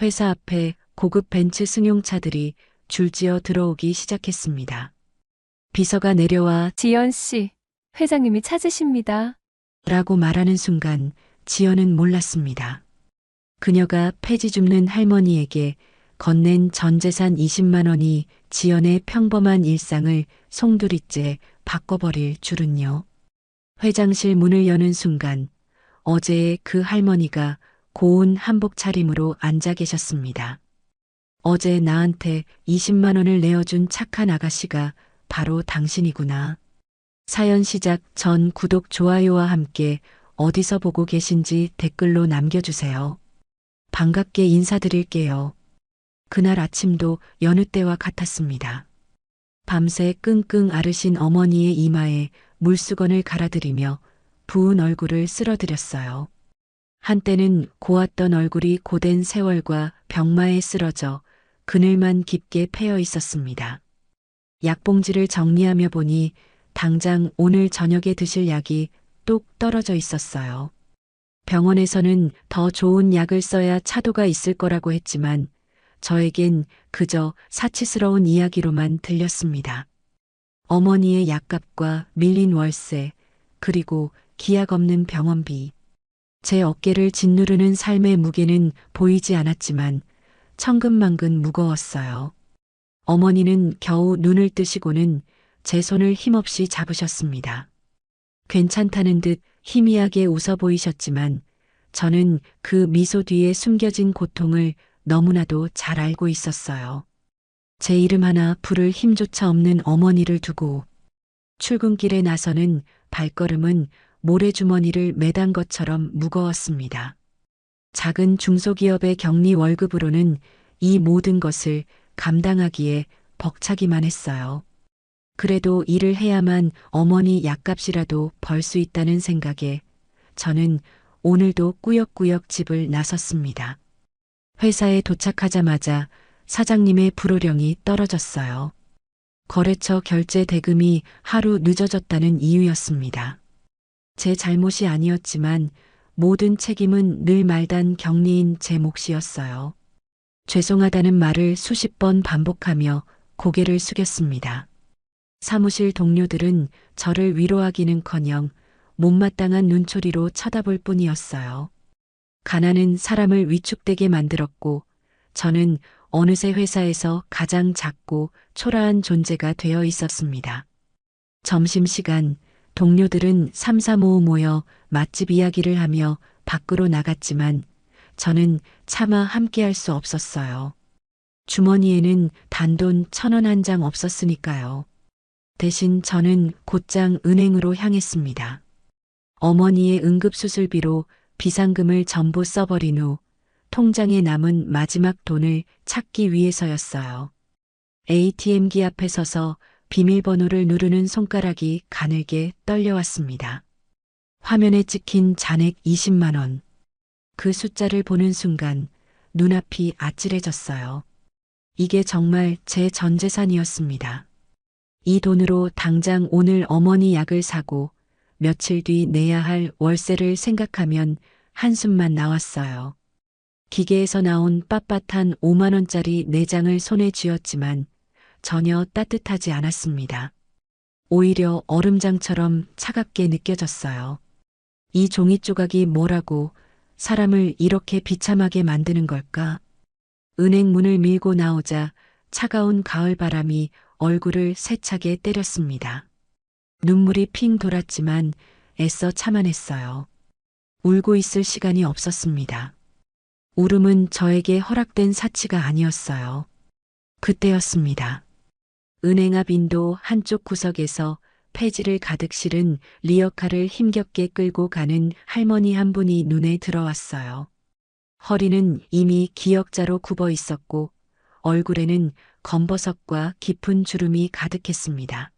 회사 앞에 고급 벤츠 승용차들이 줄지어 들어오기 시작했습니다. 비서가 내려와 지연 씨, 회장님이 찾으십니다. 라고 말하는 순간 지연은 몰랐습니다. 그녀가 폐지 줍는 할머니에게 건넨 전 재산 20만 원이 지연의 평범한 일상을 송두리째 바꿔버릴 줄은요. 회장실 문을 여는 순간 어제의 그 할머니가 고운 한복 차림으로 앉아 계셨습니다. 어제 나한테 20만 원을 내어준 착한 아가씨가 바로 당신이구나. 사연 시작 전 구독, 좋아요와 함께 어디서 보고 계신지 댓글로 남겨주세요. 반갑게 인사드릴게요. 그날 아침도 여느 때와 같았습니다. 밤새 끙끙 앓으신 어머니의 이마에 물수건을 갈아들이며 부은 얼굴을 쓸어드렸어요. 한때는 고왔던 얼굴이 고된 세월과 병마에 쓰러져 그늘만 깊게 패여 있었습니다. 약봉지를 정리하며 보니 당장 오늘 저녁에 드실 약이 뚝 떨어져 있었어요. 병원에서는 더 좋은 약을 써야 차도가 있을 거라고 했지만 저에겐 그저 사치스러운 이야기로만 들렸습니다. 어머니의 약값과 밀린 월세, 그리고 기약 없는 병원비. 제 어깨를 짓누르는 삶의 무게는 보이지 않았지만 천근만근 무거웠어요. 어머니는 겨우 눈을 뜨시고는 제 손을 힘없이 잡으셨습니다. 괜찮다는 듯 희미하게 웃어 보이셨지만 저는 그 미소 뒤에 숨겨진 고통을 너무나도 잘 알고 있었어요. 제 이름 하나 부를 힘조차 없는 어머니를 두고 출근길에 나서는 발걸음은 모래주머니를 매단 것처럼 무거웠습니다. 작은 중소기업의 격리 월급으로는 이 모든 것을 감당하기에 벅차기만 했어요. 그래도 일을 해야만 어머니 약값이라도 벌 수 있다는 생각에 저는 오늘도 꾸역꾸역 집을 나섰습니다. 회사에 도착하자마자 사장님의 불호령이 떨어졌어요. 거래처 결제 대금이 하루 늦어졌다는 이유였습니다. 제 잘못이 아니었지만 모든 책임은 늘 말단 격리인 제 몫이었어요. 죄송하다는 말을 수십 번 반복하며 고개를 숙였습니다. 사무실 동료들은 저를 위로하기는커녕 못마땅한 눈초리로 쳐다볼 뿐이었어요. 가난은 사람을 위축되게 만들었고 저는 어느새 회사에서 가장 작고 초라한 존재가 되어 있었습니다. 점심시간 동료들은 삼삼오오 모여 맛집 이야기를 하며 밖으로 나갔지만 저는 차마 함께할 수 없었어요. 주머니에는 단돈 1,000원 한 장 없었으니까요. 대신 저는 곧장 은행으로 향했습니다. 어머니의 응급수술비로 비상금을 전부 써버린 후 통장에 남은 마지막 돈을 찾기 위해서였어요. ATM기 앞에 서서 비밀번호를 누르는 손가락이 가늘게 떨려왔습니다. 화면에 찍힌 잔액 20만 원. 그 숫자를 보는 순간 눈앞이 아찔해졌어요. 이게 정말 제 전 재산이었습니다. 이 돈으로 당장 오늘 어머니 약을 사고 며칠 뒤 내야 할 월세를 생각하면 한숨만 나왔어요. 기계에서 나온 빳빳한 5만 원짜리 4장을 손에 쥐었지만 전혀 따뜻하지 않았습니다. 오히려 얼음장처럼 차갑게 느껴졌어요. 이 종이 조각이 뭐라고 사람을 이렇게 비참하게 만드는 걸까? 은행 문을 밀고 나오자 차가운 가을 바람이 얼굴을 세차게 때렸습니다. 눈물이 핑 돌았지만 애써 참아냈어요. 울고 있을 시간이 없었습니다. 울음은 저에게 허락된 사치가 아니었어요. 그때였습니다. 은행 앞 인도 한쪽 구석에서 폐지를 가득 실은 리어카를 힘겹게 끌고 가는 할머니 한 분이 눈에 들어왔어요. 허리는 이미 기역자로 굽어 있었고 얼굴에는 검버섯과 깊은 주름이 가득했습니다.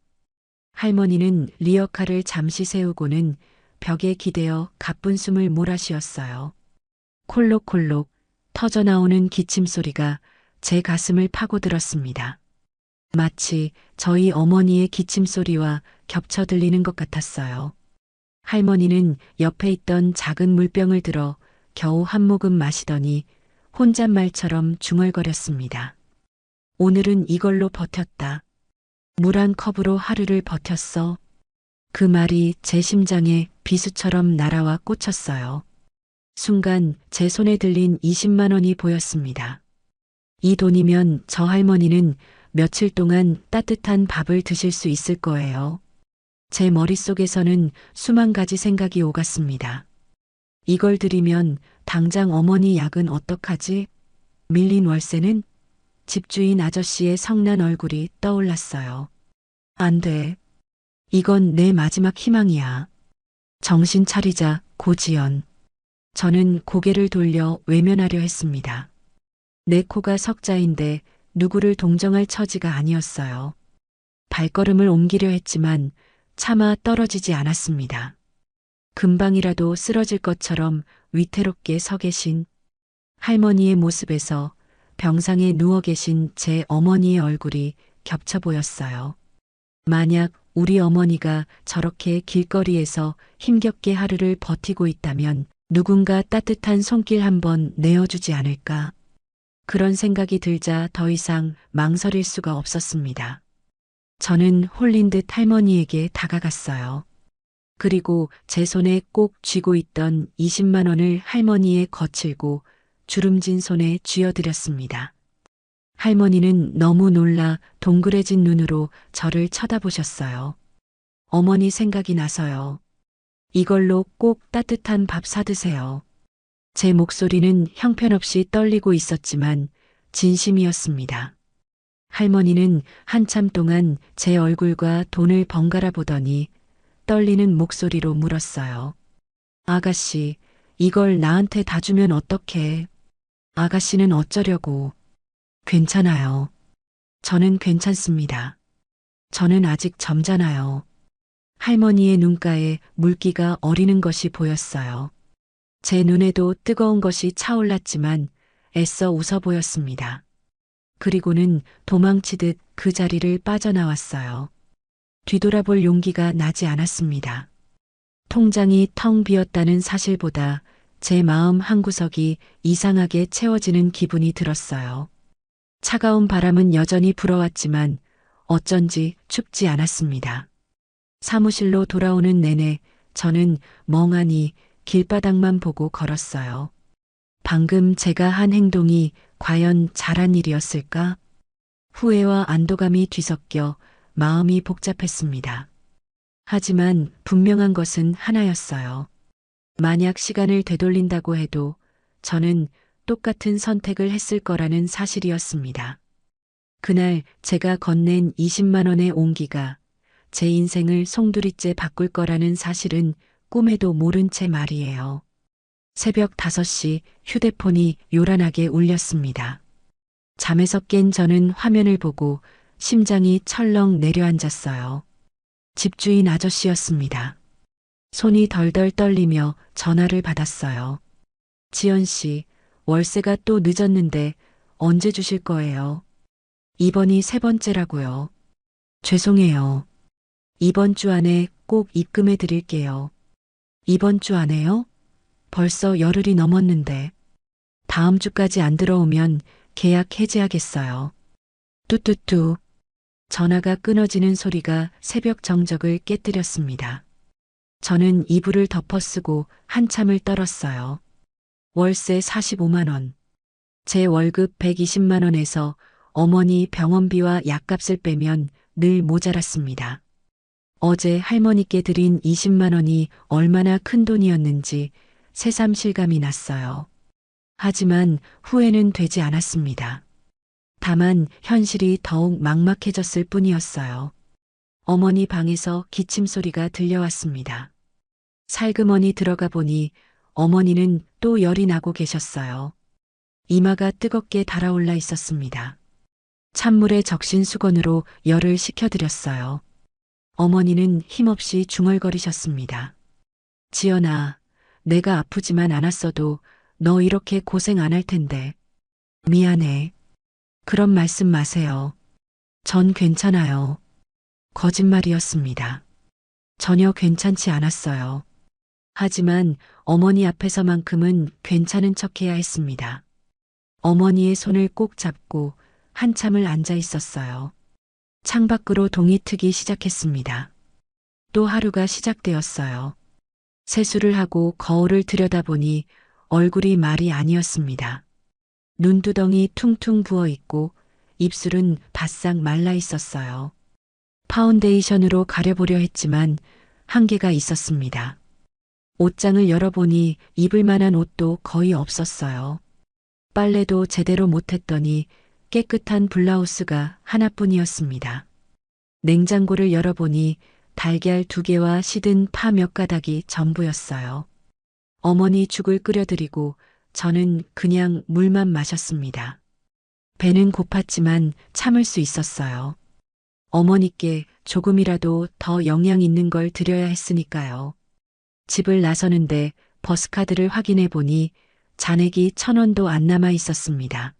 할머니는 리어카를 잠시 세우고는 벽에 기대어 가쁜 숨을 몰아쉬었어요. 콜록콜록 터져나오는 기침 소리가 제 가슴을 파고들었습니다. 마치 저희 어머니의 기침 소리와 겹쳐 들리는 것 같았어요. 할머니는 옆에 있던 작은 물병을 들어 겨우 한 모금 마시더니 혼잣말처럼 중얼거렸습니다. 오늘은 이걸로 버텼다. 물 한 컵으로 하루를 버텼어. 그 말이 제 심장에 비수처럼 날아와 꽂혔어요. 순간 제 손에 들린 20만 원이 보였습니다. 이 돈이면 저 할머니는 며칠 동안 따뜻한 밥을 드실 수 있을 거예요. 제 머릿속에서는 수만 가지 생각이 오갔습니다. 이걸 드리면 당장 어머니 약은 어떡하지? 밀린 월세는? 집주인 아저씨의 성난 얼굴이 떠올랐어요. 안 돼. 이건 내 마지막 희망이야. 정신 차리자, 고지연. 저는 고개를 돌려 외면하려 했습니다. 내 코가 석자인데 누구를 동정할 처지가 아니었어요. 발걸음을 옮기려 했지만 차마 떨어지지 않았습니다. 금방이라도 쓰러질 것처럼 위태롭게 서 계신 할머니의 모습에서 병상에 누워 계신 제 어머니의 얼굴이 겹쳐 보였어요. 만약 우리 어머니가 저렇게 길거리에서 힘겹게 하루를 버티고 있다면 누군가 따뜻한 손길 한번 내어주지 않을까? 그런 생각이 들자 더 이상 망설일 수가 없었습니다. 저는 홀린 듯 할머니에게 다가갔어요. 그리고 제 손에 꼭 쥐고 있던 20만 원을 할머니의 거칠고 주름진 손에 쥐어드렸습니다. 할머니는 너무 놀라 동그래진 눈으로 저를 쳐다보셨어요. 어머니 생각이 나서요. 이걸로 꼭 따뜻한 밥 사드세요. 제 목소리는 형편없이 떨리고 있었지만 진심이었습니다. 할머니는 한참 동안 제 얼굴과 돈을 번갈아 보더니 떨리는 목소리로 물었어요. 아가씨, 이걸 나한테 다 주면 어떡해? 아가씨는 어쩌려고? 괜찮아요. 저는 괜찮습니다. 저는 아직 젊잖아요. 할머니의 눈가에 물기가 어리는 것이 보였어요. 제 눈에도 뜨거운 것이 차올랐지만 애써 웃어 보였습니다. 그리고는 도망치듯 그 자리를 빠져나왔어요. 뒤돌아볼 용기가 나지 않았습니다. 통장이 텅 비었다는 사실보다 제 마음 한구석이 이상하게 채워지는 기분이 들었어요. 차가운 바람은 여전히 불어왔지만 어쩐지 춥지 않았습니다. 사무실로 돌아오는 내내 저는 멍하니 길바닥만 보고 걸었어요. 방금 제가 한 행동이 과연 잘한 일이었을까? 후회와 안도감이 뒤섞여 마음이 복잡했습니다. 하지만 분명한 것은 하나였어요. 만약 시간을 되돌린다고 해도 저는 똑같은 선택을 했을 거라는 사실이었습니다. 그날 제가 건넨 20만 원의 온기가 제 인생을 송두리째 바꿀 거라는 사실은 꿈에도 모른 채 말이에요. 새벽 5시 휴대폰이 요란하게 울렸습니다. 잠에서 깬 저는 화면을 보고 심장이 철렁 내려앉았어요. 집주인 아저씨였습니다. 손이 덜덜 떨리며 전화를 받았어요. 지연 씨, 월세가 또 늦었는데 언제 주실 거예요? 이번이 3번째라고요. 죄송해요. 이번 주 안에 꼭 입금해 드릴게요. 이번 주 안에요? 벌써 열흘이 넘었는데. 다음 주까지 안 들어오면 계약 해지하겠어요. 뚜뚜뚜. 전화가 끊어지는 소리가 새벽 정적을 깨뜨렸습니다. 저는 이불을 덮어쓰고 한참을 떨었어요. 월세 45만 원. 제 월급 120만 원에서 어머니 병원비와 약값을 빼면 늘 모자랐습니다. 어제 할머니께 드린 20만 원이 얼마나 큰 돈이었는지 새삼 실감이 났어요. 하지만 후회는 되지 않았습니다. 다만 현실이 더욱 막막해졌을 뿐이었어요. 어머니 방에서 기침 소리가 들려왔습니다. 살그머니 들어가 보니 어머니는 또 열이 나고 계셨어요. 이마가 뜨겁게 달아올라 있었습니다. 찬물에 적신 수건으로 열을 식혀드렸어요. 어머니는 힘없이 중얼거리셨습니다. 지연아, 내가 아프지만 않았어도 너 이렇게 고생 안 할 텐데. 미안해. 그런 말씀 마세요. 전 괜찮아요. 거짓말이었습니다. 전혀 괜찮지 않았어요. 하지만 어머니 앞에서만큼은 괜찮은 척해야 했습니다. 어머니의 손을 꼭 잡고 한참을 앉아 있었어요. 창밖으로 동이 트기 시작했습니다. 또 하루가 시작되었어요. 세수를 하고 거울을 들여다보니 얼굴이 말이 아니었습니다. 눈두덩이 퉁퉁 부어 있고 입술은 바싹 말라 있었어요. 파운데이션으로 가려보려 했지만 한계가 있었습니다. 옷장을 열어보니 입을 만한 옷도 거의 없었어요. 빨래도 제대로 못했더니 깨끗한 블라우스가 하나뿐이었습니다. 냉장고를 열어보니 달걀 2개와 시든 파 몇 가닥이 전부였어요. 어머니 죽을 끓여드리고 저는 그냥 물만 마셨습니다. 배는 고팠지만 참을 수 있었어요. 어머니께 조금이라도 더 영양 있는 걸 드려야 했으니까요. 집을 나서는데 버스카드를 확인해 보니 잔액이 1,000원도 안 남아 있었습니다.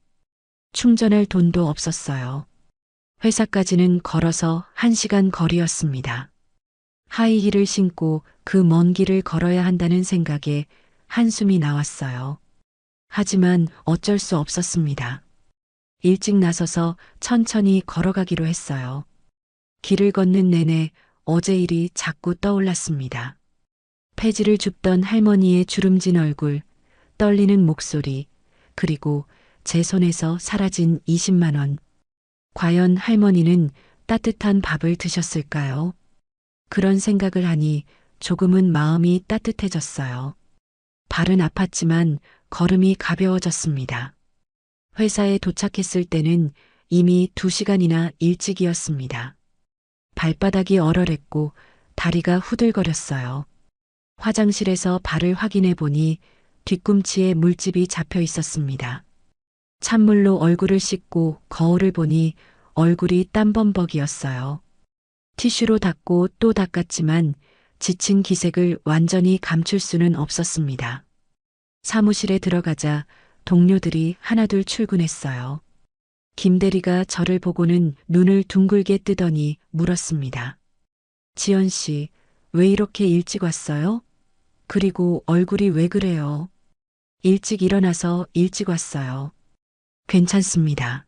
충전할 돈도 없었어요. 회사까지는 걸어서 1시간 거리였습니다. 하이힐을 신고 그 먼 길을 걸어야 한다는 생각에 한숨이 나왔어요. 하지만 어쩔 수 없었습니다. 일찍 나서서 천천히 걸어가기로 했어요. 길을 걷는 내내 어제 일이 자꾸 떠올랐습니다. 폐지를 줍던 할머니의 주름진 얼굴, 떨리는 목소리, 그리고 제 손에서 사라진 20만 원. 과연 할머니는 따뜻한 밥을 드셨을까요? 그런 생각을 하니 조금은 마음이 따뜻해졌어요. 발은 아팠지만 걸음이 가벼워졌습니다. 회사에 도착했을 때는 이미 2시간이나 일찍이었습니다. 발바닥이 얼얼했고 다리가 후들거렸어요. 화장실에서 발을 확인해 보니 뒤꿈치에 물집이 잡혀 있었습니다. 찬물로 얼굴을 씻고 거울을 보니 얼굴이 땀범벅이었어요. 티슈로 닦고 또 닦았지만 지친 기색을 완전히 감출 수는 없었습니다. 사무실에 들어가자 동료들이 하나둘 출근했어요. 김 대리가 저를 보고는 눈을 둥글게 뜨더니 물었습니다. 지연 씨, 왜 이렇게 일찍 왔어요? 그리고 얼굴이 왜 그래요? 일찍 일어나서 일찍 왔어요. 괜찮습니다.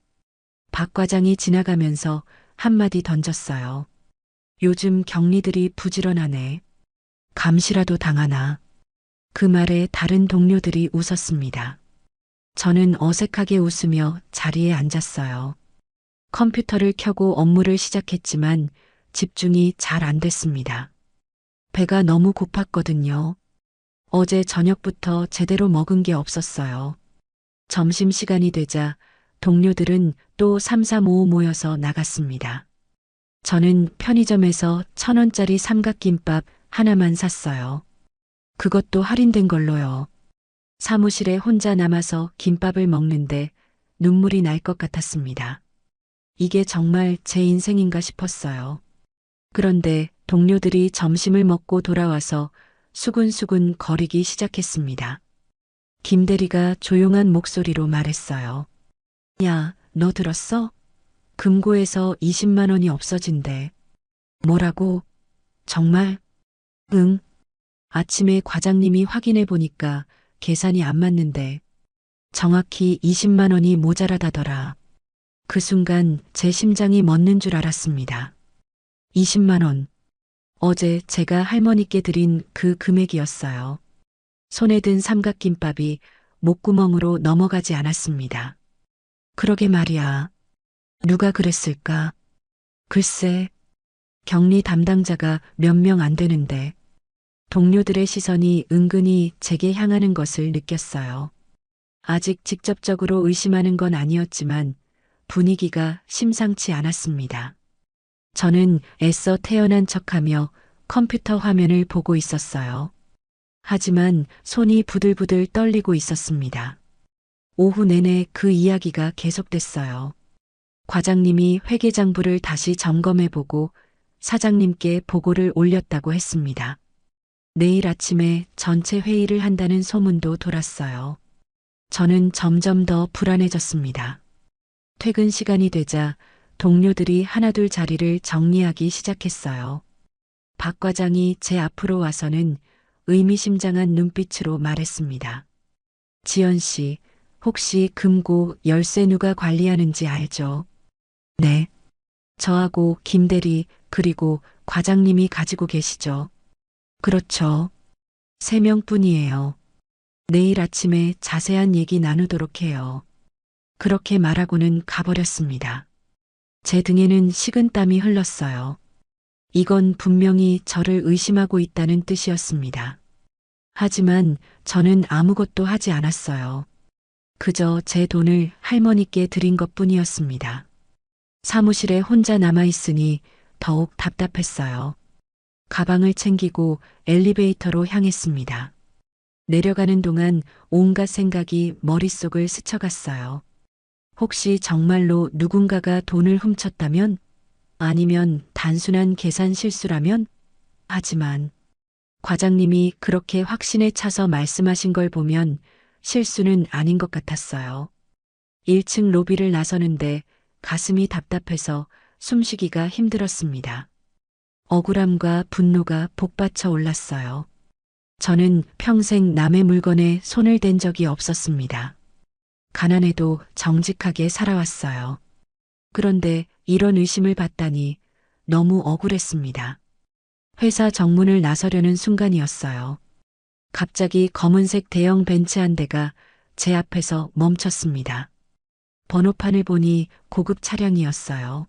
박 과장이 지나가면서 한마디 던졌어요. 요즘 격리들이 부지런하네. 감시라도 당하나. 그 말에 다른 동료들이 웃었습니다. 저는 어색하게 웃으며 자리에 앉았어요. 컴퓨터를 켜고 업무를 시작했지만 집중이 잘 안 됐습니다. 배가 너무 고팠거든요. 어제 저녁부터 제대로 먹은 게 없었어요. 점심시간이 되자 동료들은 또 335 모여서 나갔습니다. 저는 편의점에서 1,000원짜리 삼각김밥 하나만 샀어요. 그것도 할인된 걸로요. 사무실에 혼자 남아서 김밥을 먹는데 눈물이 날 것 같았습니다. 이게 정말 제 인생인가 싶었어요. 그런데 동료들이 점심을 먹고 돌아와서 수근수근 거리기 시작했습니다. 김 대리가 조용한 목소리로 말했어요. 야, 너 들었어? 금고에서 20만 원이 없어진대. 뭐라고? 정말? 응. 아침에 과장님이 확인해 보니까 계산이 안 맞는데 정확히 20만 원이 모자라다더라. 그 순간 제 심장이 멎는 줄 알았습니다. 20만 원. 어제 제가 할머니께 드린 그 금액이었어요. 손에 든 삼각김밥이 목구멍으로 넘어가지 않았습니다. 그러게 말이야. 누가 그랬을까? 글쎄, 격리 담당자가 몇 명 안 되는데 동료들의 시선이 은근히 제게 향하는 것을 느꼈어요. 아직 직접적으로 의심하는 건 아니었지만 분위기가 심상치 않았습니다. 저는 애써 태연한 척하며 컴퓨터 화면을 보고 있었어요. 하지만 손이 부들부들 떨리고 있었습니다. 오후 내내 그 이야기가 계속됐어요. 과장님이 회계장부를 다시 점검해보고 사장님께 보고를 올렸다고 했습니다. 내일 아침에 전체 회의를 한다는 소문도 돌았어요. 저는 점점 더 불안해졌습니다. 퇴근 시간이 되자 동료들이 하나둘 자리를 정리하기 시작했어요. 박 과장이 제 앞으로 와서는 의미심장한 눈빛으로 말했습니다. 지연 씨, 혹시 금고 열쇠 누가 관리하는지 알죠? 네. 저하고 김대리 그리고 과장님이 가지고 계시죠. 그렇죠. 3명뿐이에요. 내일 아침에 자세한 얘기 나누도록 해요. 그렇게 말하고는 가버렸습니다. 제 등에는 식은땀이 흘렀어요. 이건 분명히 저를 의심하고 있다는 뜻이었습니다. 하지만 저는 아무것도 하지 않았어요. 그저 제 돈을 할머니께 드린 것뿐이었습니다. 사무실에 혼자 남아있으니 더욱 답답했어요. 가방을 챙기고 엘리베이터로 향했습니다. 내려가는 동안 온갖 생각이 머릿속을 스쳐갔어요. 혹시 정말로 누군가가 돈을 훔쳤다면? 아니면 단순한 계산 실수라면? 하지만 과장님이 그렇게 확신에 차서 말씀하신 걸 보면 실수는 아닌 것 같았어요. 1층 로비를 나서는데 가슴이 답답해서 숨쉬기가 힘들었습니다. 억울함과 분노가 복받쳐 올랐어요. 저는 평생 남의 물건에 손을 댄 적이 없었습니다. 가난해도 정직하게 살아왔어요. 그런데 이런 의심을 받다니 너무 억울했습니다. 회사 정문을 나서려는 순간이었어요. 갑자기 검은색 대형 벤츠 한 대가 제 앞에서 멈췄습니다. 번호판을 보니 고급 차량이었어요.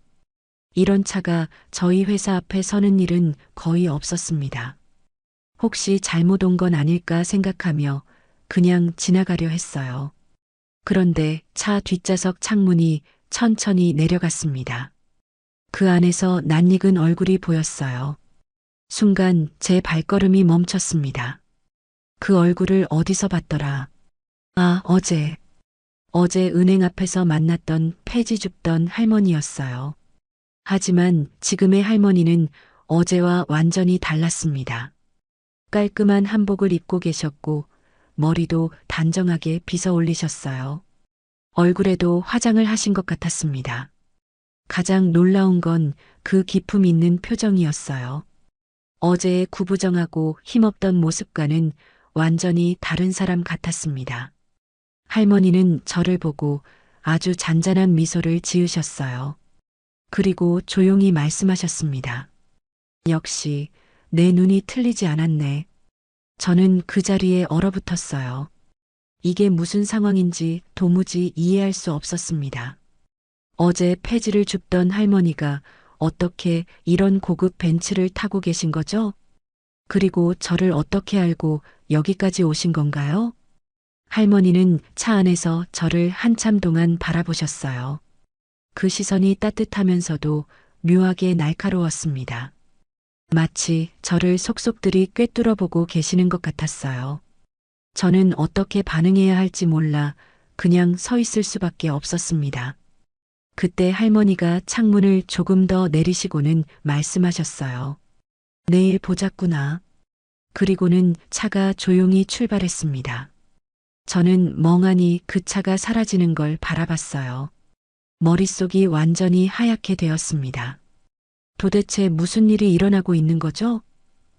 이런 차가 저희 회사 앞에 서는 일은 거의 없었습니다. 혹시 잘못 온 건 아닐까 생각하며 그냥 지나가려 했어요. 그런데 차 뒷좌석 창문이 천천히 내려갔습니다. 그 안에서 낯익은 얼굴이 보였어요. 순간 제 발걸음이 멈췄습니다. 그 얼굴을 어디서 봤더라. 아, 어제 은행 앞에서 만났던 폐지 줍던 할머니였어요. 하지만 지금의 할머니는 어제와 완전히 달랐습니다. 깔끔한 한복을 입고 계셨고 머리도 단정하게 빗어 올리셨어요. 얼굴에도 화장을 하신 것 같았습니다. 가장 놀라운 건 그 기품 있는 표정이었어요. 어제의 구부정하고 힘없던 모습과는 완전히 다른 사람 같았습니다. 할머니는 저를 보고 아주 잔잔한 미소를 지으셨어요. 그리고 조용히 말씀하셨습니다. 역시 내 눈이 틀리지 않았네. 저는 그 자리에 얼어붙었어요. 이게 무슨 상황인지 도무지 이해할 수 없었습니다. 어제 폐지를 줍던 할머니가 어떻게 이런 고급 벤츠를 타고 계신 거죠? 그리고 저를 어떻게 알고 여기까지 오신 건가요? 할머니는 차 안에서 저를 한참 동안 바라보셨어요. 그 시선이 따뜻하면서도 묘하게 날카로웠습니다. 마치 저를 속속들이 꿰뚫어 보고 계시는 것 같았어요. 저는 어떻게 반응해야 할지 몰라 그냥 서 있을 수밖에 없었습니다. 그때 할머니가 창문을 조금 더 내리시고는 말씀하셨어요. 내일 보자꾸나. 그리고는 차가 조용히 출발했습니다. 저는 멍하니 그 차가 사라지는 걸 바라봤어요. 머릿속이 완전히 하얗게 되었습니다. 도대체 무슨 일이 일어나고 있는 거죠?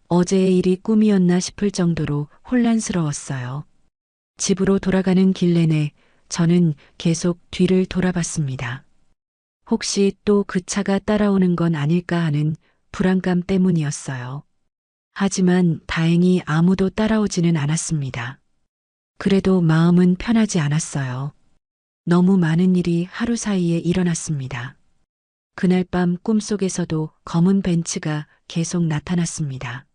어제의 일이 꿈이었나 싶을 정도로 혼란스러웠어요. 집으로 돌아가는 길 내내 저는 계속 뒤를 돌아봤습니다. 혹시 또 그 차가 따라오는 건 아닐까 하는 불안감 때문이었어요. 하지만 다행히 아무도 따라오지는 않았습니다. 그래도 마음은 편하지 않았어요. 너무 많은 일이 하루 사이에 일어났습니다. 그날 밤 꿈속에서도 검은 벤츠가 계속 나타났습니다.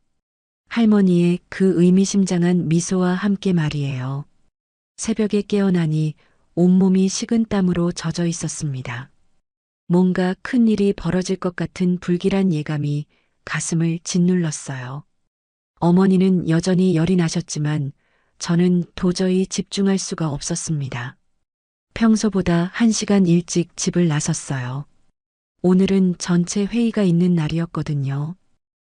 할머니의 그 의미심장한 미소와 함께 말이에요. 새벽에 깨어나니 온몸이 식은땀으로 젖어 있었습니다. 뭔가 큰 일이 벌어질 것 같은 불길한 예감이 가슴을 짓눌렀어요. 어머니는 여전히 열이 나셨지만 저는 도저히 집중할 수가 없었습니다. 평소보다 1시간 일찍 집을 나섰어요. 오늘은 전체 회의가 있는 날이었거든요.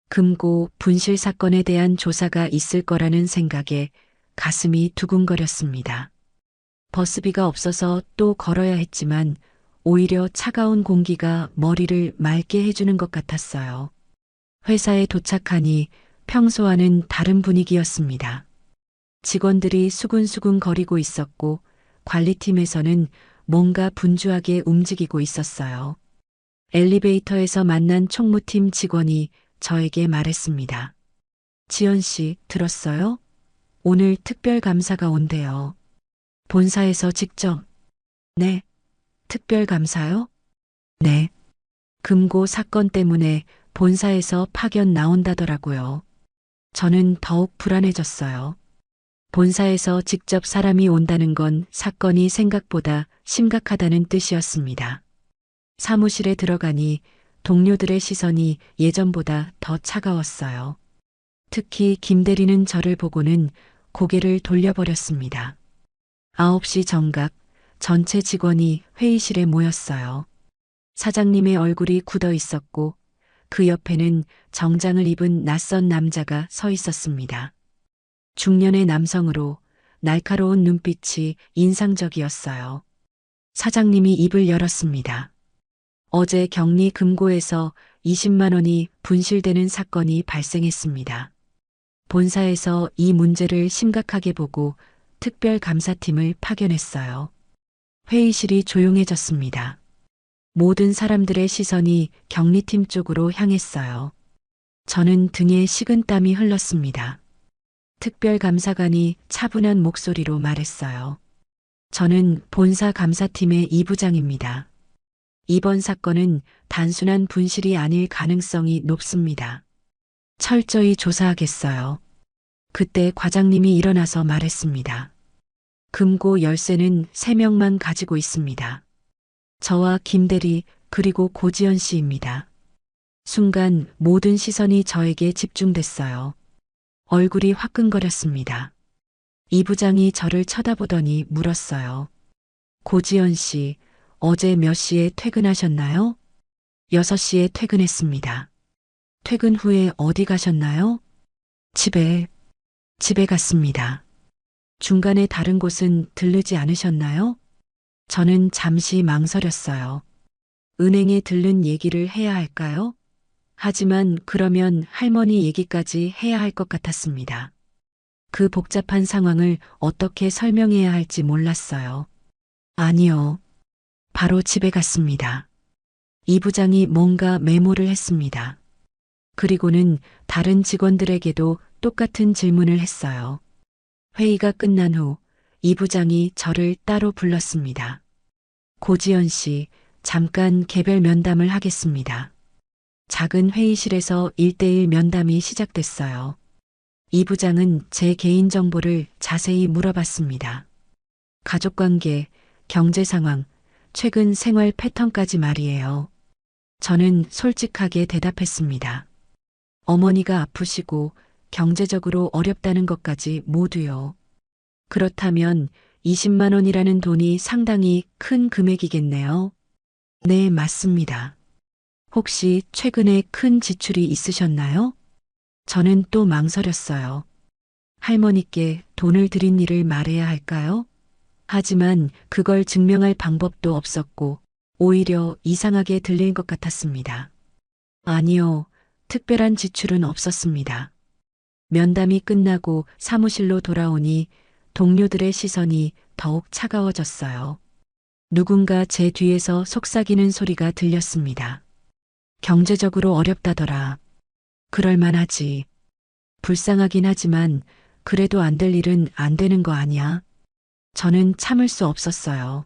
금고 분실 사건에 대한 조사가 있을 거라는 생각에 가슴이 두근거렸습니다. 버스비가 없어서 또 걸어야 했지만 오히려 차가운 공기가 머리를 맑게 해주는 것 같았어요. 회사에 도착하니 평소와는 다른 분위기였습니다. 직원들이 수군수군 거리고 있었고 관리팀에서는 뭔가 분주하게 움직이고 있었어요. 엘리베이터에서 만난 총무팀 직원이 저에게 말했습니다. 지연 씨, 들었어요? 오늘 특별감사가 온대요. 본사에서 직접. 네. 특별감사요? 네. 금고 사건 때문에 본사에서 파견 나온다더라고요. 저는 더욱 불안해졌어요. 본사에서 직접 사람이 온다는 건 사건이 생각보다 심각하다는 뜻이었습니다. 사무실에 들어가니 동료들의 시선이 예전보다 더 차가웠어요. 특히 김 대리는 저를 보고는 고개를 돌려버렸습니다. 9시 정각 전체 직원이 회의실에 모였어요. 사장님의 얼굴이 굳어 있었고 그 옆에는 정장을 입은 낯선 남자가 서 있었습니다. 중년의 남성으로 날카로운 눈빛이 인상적이었어요. 사장님이 입을 열었습니다. 어제 격리 금고에서 20만 원이 분실되는 사건이 발생했습니다. 본사에서 이 문제를 심각하게 보고 특별감사팀을 파견했어요. 회의실이 조용해졌습니다. 모든 사람들의 시선이 격리팀 쪽으로 향했어요. 저는 등에 식은땀이 흘렀습니다. 특별감사관이 차분한 목소리로 말했어요. 저는 본사 감사팀의 이 부장입니다. 이번 사건은 단순한 분실이 아닐 가능성이 높습니다. 철저히 조사하겠어요. 그때 과장님이 일어나서 말했습니다. 금고 열쇠는 3명만 가지고 있습니다. 저와 김대리 그리고 고지연 씨입니다. 순간 모든 시선이 저에게 집중됐어요. 얼굴이 화끈거렸습니다. 이 부장이 저를 쳐다보더니 물었어요. 고지연 씨, 어제 몇 시에 퇴근하셨나요? 6시에 퇴근했습니다. 퇴근 후에 어디 가셨나요? 집에 갔습니다. 중간에 다른 곳은 들르지 않으셨나요? 저는 잠시 망설였어요. 은행에 들른 얘기를 해야 할까요? 하지만 그러면 할머니 얘기까지 해야 할 것 같았습니다. 그 복잡한 상황을 어떻게 설명해야 할지 몰랐어요. 아니요. 바로 집에 갔습니다. 이 부장이 뭔가 메모를 했습니다. 그리고는 다른 직원들에게도 똑같은 질문을 했어요. 회의가 끝난 후 이 부장이 저를 따로 불렀습니다. 고지연 씨, 잠깐 개별 면담을 하겠습니다. 작은 회의실에서 1대1 면담이 시작됐어요. 이 부장은 제 개인정보를 자세히 물어봤습니다. 가족관계, 경제 상황, 최근 생활 패턴까지 말이에요. 저는 솔직하게 대답했습니다. 어머니가 아프시고 경제적으로 어렵다는 것까지 모두요. 그렇다면 20만 원이라는 돈이 상당히 큰 금액이겠네요. 네, 맞습니다. 혹시 최근에 큰 지출이 있으셨나요? 저는 또 망설였어요. 할머니께 돈을 드린 일을 말해야 할까요? 하지만 그걸 증명할 방법도 없었고 오히려 이상하게 들릴 것 같았습니다. 아니요, 특별한 지출은 없었습니다. 면담이 끝나고 사무실로 돌아오니 동료들의 시선이 더욱 차가워졌어요. 누군가 제 뒤에서 속삭이는 소리가 들렸습니다. 경제적으로 어렵다더라. 그럴만하지. 불쌍하긴 하지만 그래도 안 될 일은 안 되는 거 아니야? 저는 참을 수 없었어요.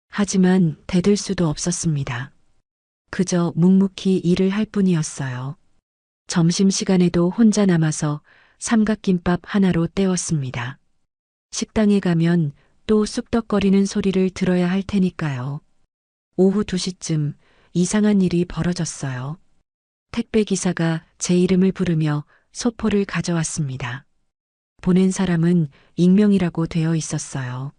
하지만 대들 수도 없었습니다. 그저 묵묵히 일을 할 뿐이었어요. 점심시간에도 혼자 남아서 삼각김밥 하나로 때웠습니다. 식당에 가면 또 쑥덕거리는 소리를 들어야 할 테니까요. 오후 2시쯤 이상한 일이 벌어졌어요. 택배기사가 제 이름을 부르며 소포를 가져왔습니다. 보낸 사람은 익명이라고 되어 있었어요.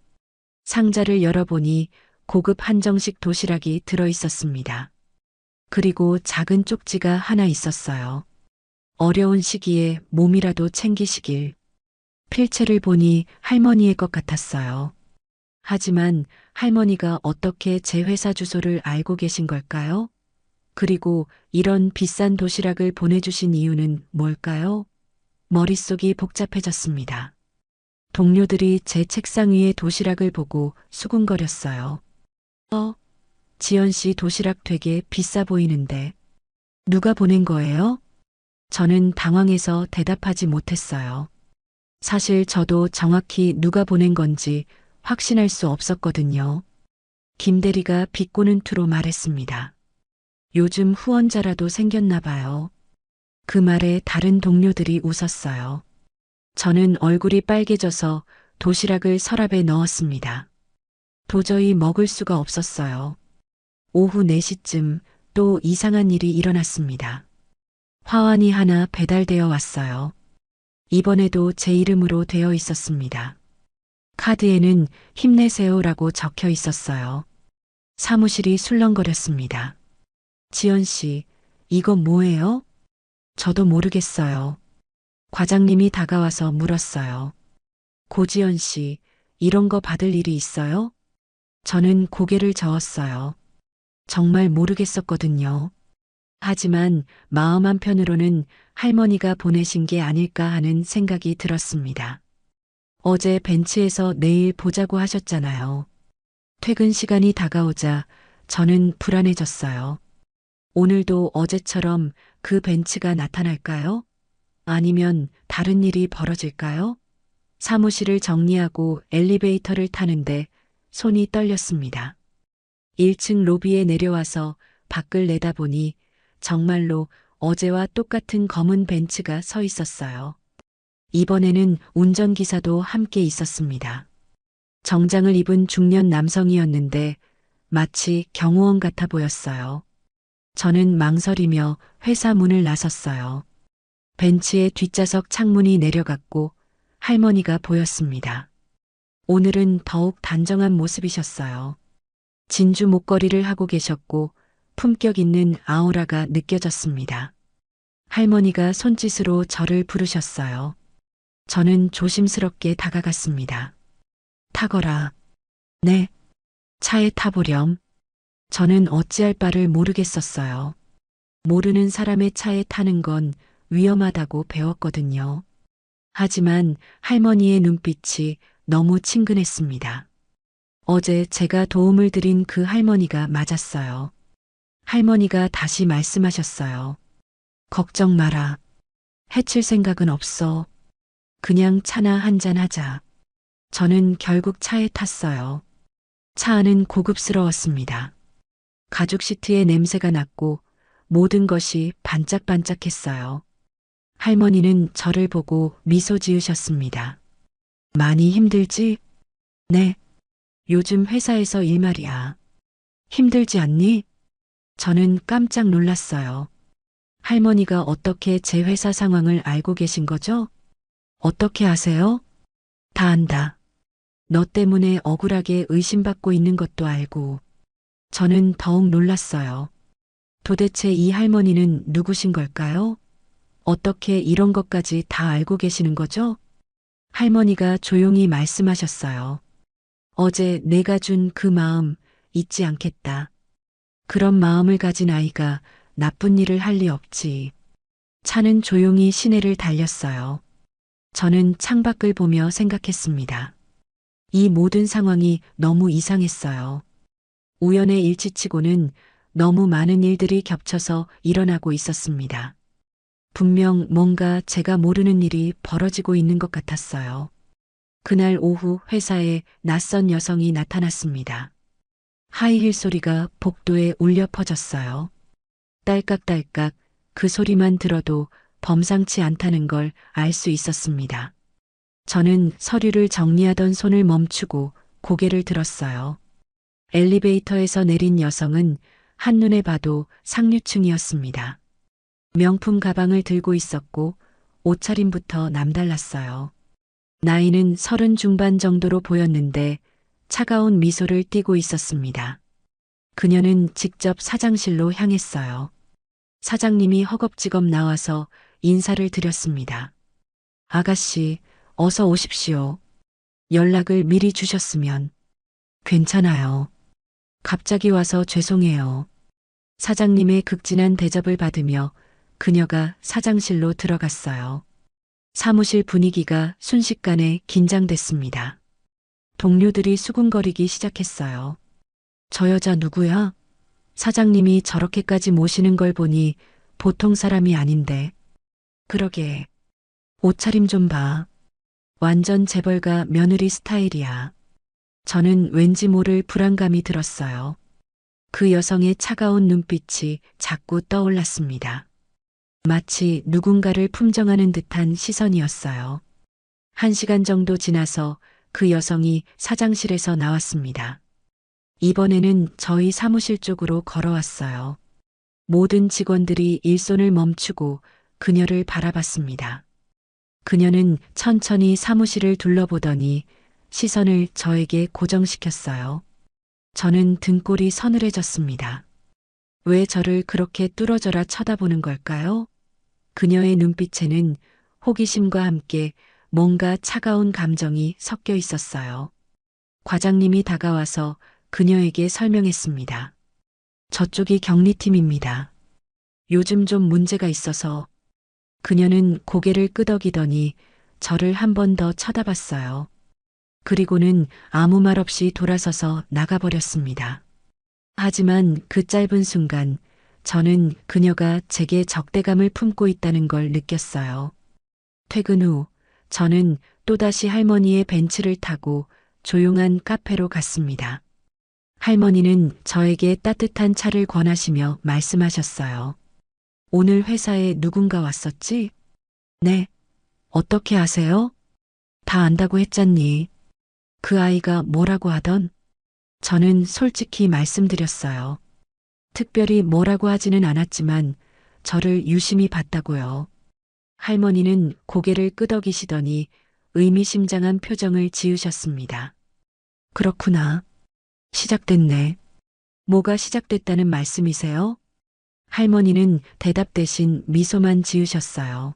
상자를 열어보니 고급 한정식 도시락이 들어 있었습니다. 그리고 작은 쪽지가 하나 있었어요. 어려운 시기에 몸이라도 챙기시길. 필체를 보니 할머니의 것 같았어요. 하지만 할머니가 어떻게 제 회사 주소를 알고 계신 걸까요? 그리고 이런 비싼 도시락을 보내주신 이유는 뭘까요? 머릿속이 복잡해졌습니다. 동료들이 제 책상 위에 도시락을 보고 수군거렸어요. 지연 씨 도시락 되게 비싸 보이는데 누가 보낸 거예요? 저는 당황해서 대답하지 못했어요. 사실 저도 정확히 누가 보낸 건지 확신할 수 없었거든요. 김 대리가 비꼬는 투로 말했습니다. 요즘 후원자라도 생겼나 봐요. 그 말에 다른 동료들이 웃었어요. 저는 얼굴이 빨개져서 도시락을 서랍에 넣었습니다. 도저히 먹을 수가 없었어요. 오후 4시쯤 또 이상한 일이 일어났습니다. 화환이 하나 배달되어 왔어요. 이번에도 제 이름으로 되어 있었습니다. 카드에는 힘내세요라고 적혀 있었어요. 사무실이 술렁거렸습니다. 지연 씨, 이건 뭐예요? 저도 모르겠어요. 과장님이 다가와서 물었어요. 고지연 씨, 이런 거 받을 일이 있어요? 저는 고개를 저었어요. 정말 모르겠었거든요. 하지만 마음 한편으로는 할머니가 보내신 게 아닐까 하는 생각이 들었습니다. 어제 벤치에서 내일 보자고 하셨잖아요. 퇴근 시간이 다가오자 저는 불안해졌어요. 오늘도 어제처럼 그 벤치가 나타날까요? 아니면 다른 일이 벌어질까요? 사무실을 정리하고 엘리베이터를 타는데 손이 떨렸습니다. 1층 로비에 내려와서 밖을 내다보니 정말로 어제와 똑같은 검은 벤츠가 서 있었어요. 이번에는 운전기사도 함께 있었습니다. 정장을 입은 중년 남성이었는데 마치 경호원 같아 보였어요. 저는 망설이며 회사 문을 나섰어요. 벤츠의 뒷좌석 창문이 내려갔고 할머니가 보였습니다. 오늘은 더욱 단정한 모습이셨어요. 진주 목걸이를 하고 계셨고 품격 있는 아우라가 느껴졌습니다. 할머니가 손짓으로 저를 부르셨어요. 저는 조심스럽게 다가갔습니다. 타거라. 네. 차에 타보렴. 저는 어찌할 바를 모르겠었어요. 모르는 사람의 차에 타는 건 위험하다고 배웠거든요. 하지만 할머니의 눈빛이 너무 친근했습니다. 어제 제가 도움을 드린 그 할머니가 맞았어요. 할머니가 다시 말씀하셨어요. 걱정 마라. 해칠 생각은 없어. 그냥 차나 한잔 하자. 저는 결국 차에 탔어요. 차 안은 고급스러웠습니다. 가죽 시트의 냄새가 났고 모든 것이 반짝반짝했어요. 할머니는 저를 보고 미소 지으셨습니다. 많이 힘들지? 네. 요즘 회사에서 일 말이야. 힘들지 않니? 저는 깜짝 놀랐어요. 할머니가 어떻게 제 회사 상황을 알고 계신 거죠? 어떻게 아세요? 다 안다. 너 때문에 억울하게 의심받고 있는 것도 알고. 저는 더욱 놀랐어요. 도대체 이 할머니는 누구신 걸까요? 어떻게 이런 것까지 다 알고 계시는 거죠? 할머니가 조용히 말씀하셨어요. 어제 내가 준 그 마음 잊지 않겠다. 그런 마음을 가진 아이가 나쁜 일을 할 리 없지. 차는 조용히 시내를 달렸어요. 저는 창밖을 보며 생각했습니다. 이 모든 상황이 너무 이상했어요. 우연의 일치치고는 너무 많은 일들이 겹쳐서 일어나고 있었습니다. 분명 뭔가 제가 모르는 일이 벌어지고 있는 것 같았어요. 그날 오후 회사에 낯선 여성이 나타났습니다. 하이힐 소리가 복도에 울려 퍼졌어요. 딸깍딸깍 그 소리만 들어도 범상치 않다는 걸 알 수 있었습니다. 저는 서류를 정리하던 손을 멈추고 고개를 들었어요. 엘리베이터에서 내린 여성은 한눈에 봐도 상류층이었습니다. 명품 가방을 들고 있었고 옷차림부터 남달랐어요. 나이는 30 중반 정도로 보였는데 차가운 미소를 띠고 있었습니다. 그녀는 직접 사장실로 향했어요. 사장님이 허겁지겁 나와서 인사를 드렸습니다. 아가씨, 어서 오십시오. 연락을 미리 주셨으면. 괜찮아요. 갑자기 와서 죄송해요. 사장님의 극진한 대접을 받으며 그녀가 사장실로 들어갔어요. 사무실 분위기가 순식간에 긴장됐습니다. 동료들이 수군거리기 시작했어요. 저 여자 누구야? 사장님이 저렇게까지 모시는 걸 보니 보통 사람이 아닌데. 그러게. 옷차림 좀 봐. 완전 재벌가 며느리 스타일이야. 저는 왠지 모를 불안감이 들었어요. 그 여성의 차가운 눈빛이 자꾸 떠올랐습니다. 마치 누군가를 품정하는 듯한 시선이었어요. 1시간 정도 지나서 그 여성이 사장실에서 나왔습니다. 이번에는 저희 사무실 쪽으로 걸어왔어요. 모든 직원들이 일손을 멈추고 그녀를 바라봤습니다. 그녀는 천천히 사무실을 둘러보더니 시선을 저에게 고정시켰어요. 저는 등골이 서늘해졌습니다. 왜 저를 그렇게 뚫어져라 쳐다보는 걸까요? 그녀의 눈빛에는 호기심과 함께 뭔가 차가운 감정이 섞여 있었어요. 과장님이 다가와서 그녀에게 설명했습니다. 저쪽이 격리팀입니다. 요즘 좀 문제가 있어서. 그녀는 고개를 끄덕이더니 저를 한 번 더 쳐다봤어요. 그리고는 아무 말 없이 돌아서서 나가버렸습니다. 하지만 그 짧은 순간 저는 그녀가 제게 적대감을 품고 있다는 걸 느꼈어요. 퇴근 후 저는 또다시 할머니의 벤츠를 타고 조용한 카페로 갔습니다. 할머니는 저에게 따뜻한 차를 권하시며 말씀하셨어요. 오늘 회사에 누군가 왔었지? 네. 어떻게 아세요? 다 안다고 했잖니. 그 아이가 뭐라고 하던? 저는 솔직히 말씀드렸어요. 특별히 뭐라고 하지는 않았지만 저를 유심히 봤다고요. 할머니는 고개를 끄덕이시더니 의미심장한 표정을 지으셨습니다. 그렇구나. 시작됐네. 뭐가 시작됐다는 말씀이세요? 할머니는 대답 대신 미소만 지으셨어요.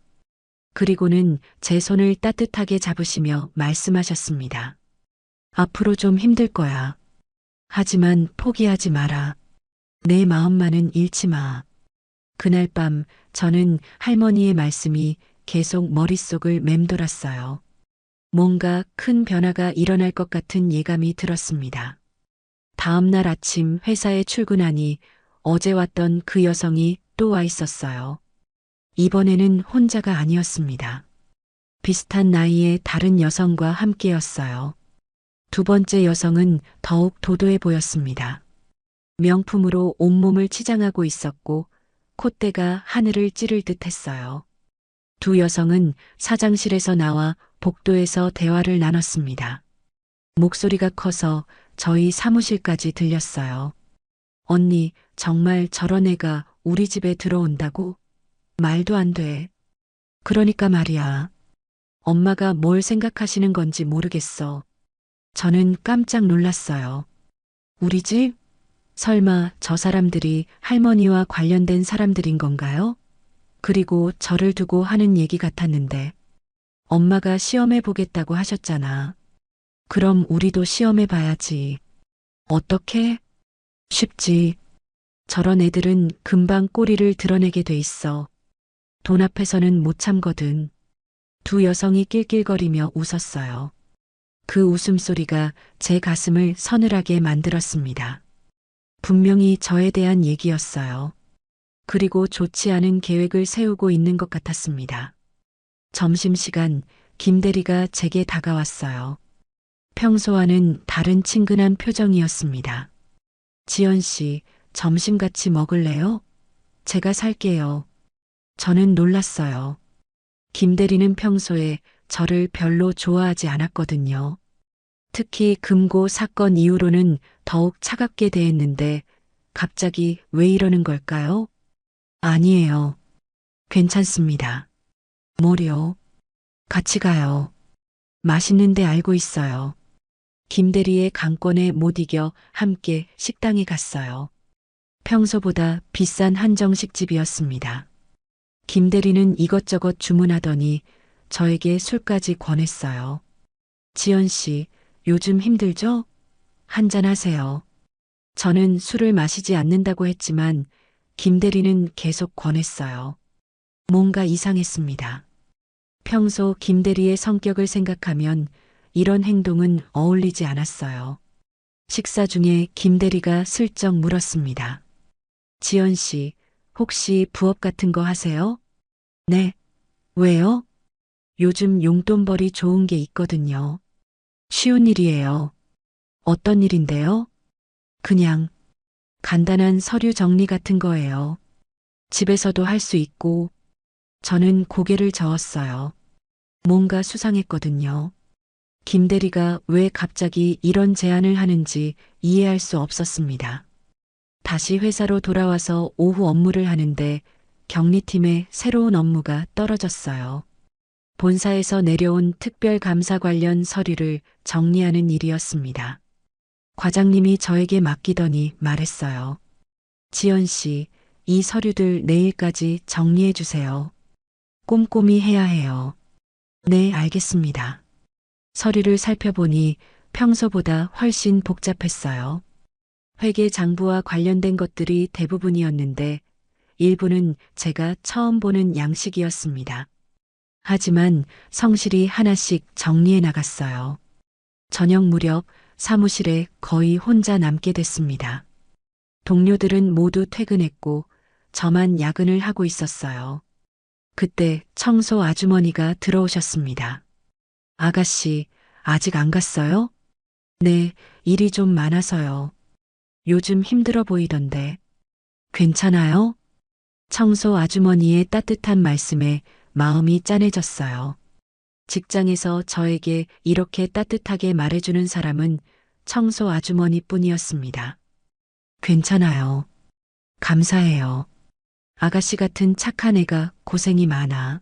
그리고는 제 손을 따뜻하게 잡으시며 말씀하셨습니다. 앞으로 좀 힘들 거야. 하지만 포기하지 마라. 내 마음만은 잃지 마. 그날 밤 저는 할머니의 말씀이 계속 머릿속을 맴돌았어요. 뭔가 큰 변화가 일어날 것 같은 예감이 들었습니다. 다음 날 아침 회사에 출근하니 어제 왔던 그 여성이 또 와 있었어요. 이번에는 혼자가 아니었습니다. 비슷한 나이의 다른 여성과 함께였어요. 두 번째 여성은 더욱 도도해 보였습니다. 명품으로 온몸을 치장하고 있었고 콧대가 하늘을 찌를 듯 했어요. 두 여성은 사장실에서 나와 복도에서 대화를 나눴습니다. 목소리가 커서 저희 사무실까지 들렸어요. 언니, 정말 저런 애가 우리 집에 들어온다고? 말도 안 돼. 그러니까 말이야. 엄마가 뭘 생각하시는 건지 모르겠어. 저는 깜짝 놀랐어요. 우리 집? 설마 저 사람들이 할머니와 관련된 사람들인 건가요? 그리고 저를 두고 하는 얘기 같았는데. 엄마가 시험해 보겠다고 하셨잖아. 그럼 우리도 시험해 봐야지. 어떻게? 쉽지. 저런 애들은 금방 꼬리를 드러내게 돼 있어. 돈 앞에서는 못 참거든. 두 여성이 낄낄거리며 웃었어요. 그 웃음소리가 제 가슴을 서늘하게 만들었습니다. 분명히 저에 대한 얘기였어요. 그리고 좋지 않은 계획을 세우고 있는 것 같았습니다. 점심시간 김 대리가 제게 다가왔어요. 평소와는 다른 친근한 표정이었습니다. 지연 씨, 점심 같이 먹을래요? 제가 살게요. 저는 놀랐어요. 김 대리는 평소에 저를 별로 좋아하지 않았거든요. 특히 금고 사건 이후로는 더욱 차갑게 대했는데 갑자기 왜 이러는 걸까요? 아니에요. 괜찮습니다. 뭐요? 같이 가요. 맛있는 데 알고 있어요. 김 대리의 강권에 못 이겨 함께 식당에 갔어요. 평소보다 비싼 한정식집이었습니다. 김 대리는 이것저것 주문하더니 저에게 술까지 권했어요. 지연 씨, 요즘 힘들죠? 한잔 하세요. 저는 술을 마시지 않는다고 했지만 김 대리는 계속 권했어요. 뭔가 이상했습니다. 평소 김대리의 성격을 생각하면 이런 행동은 어울리지 않았어요. 식사 중에 김대리가 슬쩍 물었습니다. 지연 씨, 혹시 부업 같은 거 하세요? 네. 왜요? 요즘 용돈벌이 좋은 게 있거든요. 쉬운 일이에요. 어떤 일인데요? 그냥 간단한 서류 정리 같은 거예요. 집에서도 할 수 있고, 저는 고개를 저었어요. 뭔가 수상했거든요. 김 대리가 왜 갑자기 이런 제안을 하는지 이해할 수 없었습니다. 다시 회사로 돌아와서 오후 업무를 하는데 격리팀에 새로운 업무가 떨어졌어요. 본사에서 내려온 특별 감사 관련 서류를 정리하는 일이었습니다. 과장님이 저에게 맡기더니 말했어요. 지연 씨, 이 서류들 내일까지 정리해 주세요. 꼼꼼히 해야 해요. 네, 알겠습니다. 서류를 살펴보니 평소보다 훨씬 복잡했어요. 회계 장부와 관련된 것들이 대부분이었는데 일부는 제가 처음 보는 양식이었습니다. 하지만 성실히 하나씩 정리해 나갔어요. 저녁 무렵 사무실에 거의 혼자 남게 됐습니다. 동료들은 모두 퇴근했고 저만 야근을 하고 있었어요. 그때 청소 아주머니가 들어오셨습니다. 아가씨, 아직 안 갔어요? 네, 일이 좀 많아서요. 요즘 힘들어 보이던데. 괜찮아요? 청소 아주머니의 따뜻한 말씀에 마음이 짠해졌어요. 직장에서 저에게 이렇게 따뜻하게 말해주는 사람은 청소 아주머니 뿐이었습니다. 괜찮아요. 감사해요. 아가씨 같은 착한 애가 고생이 많아.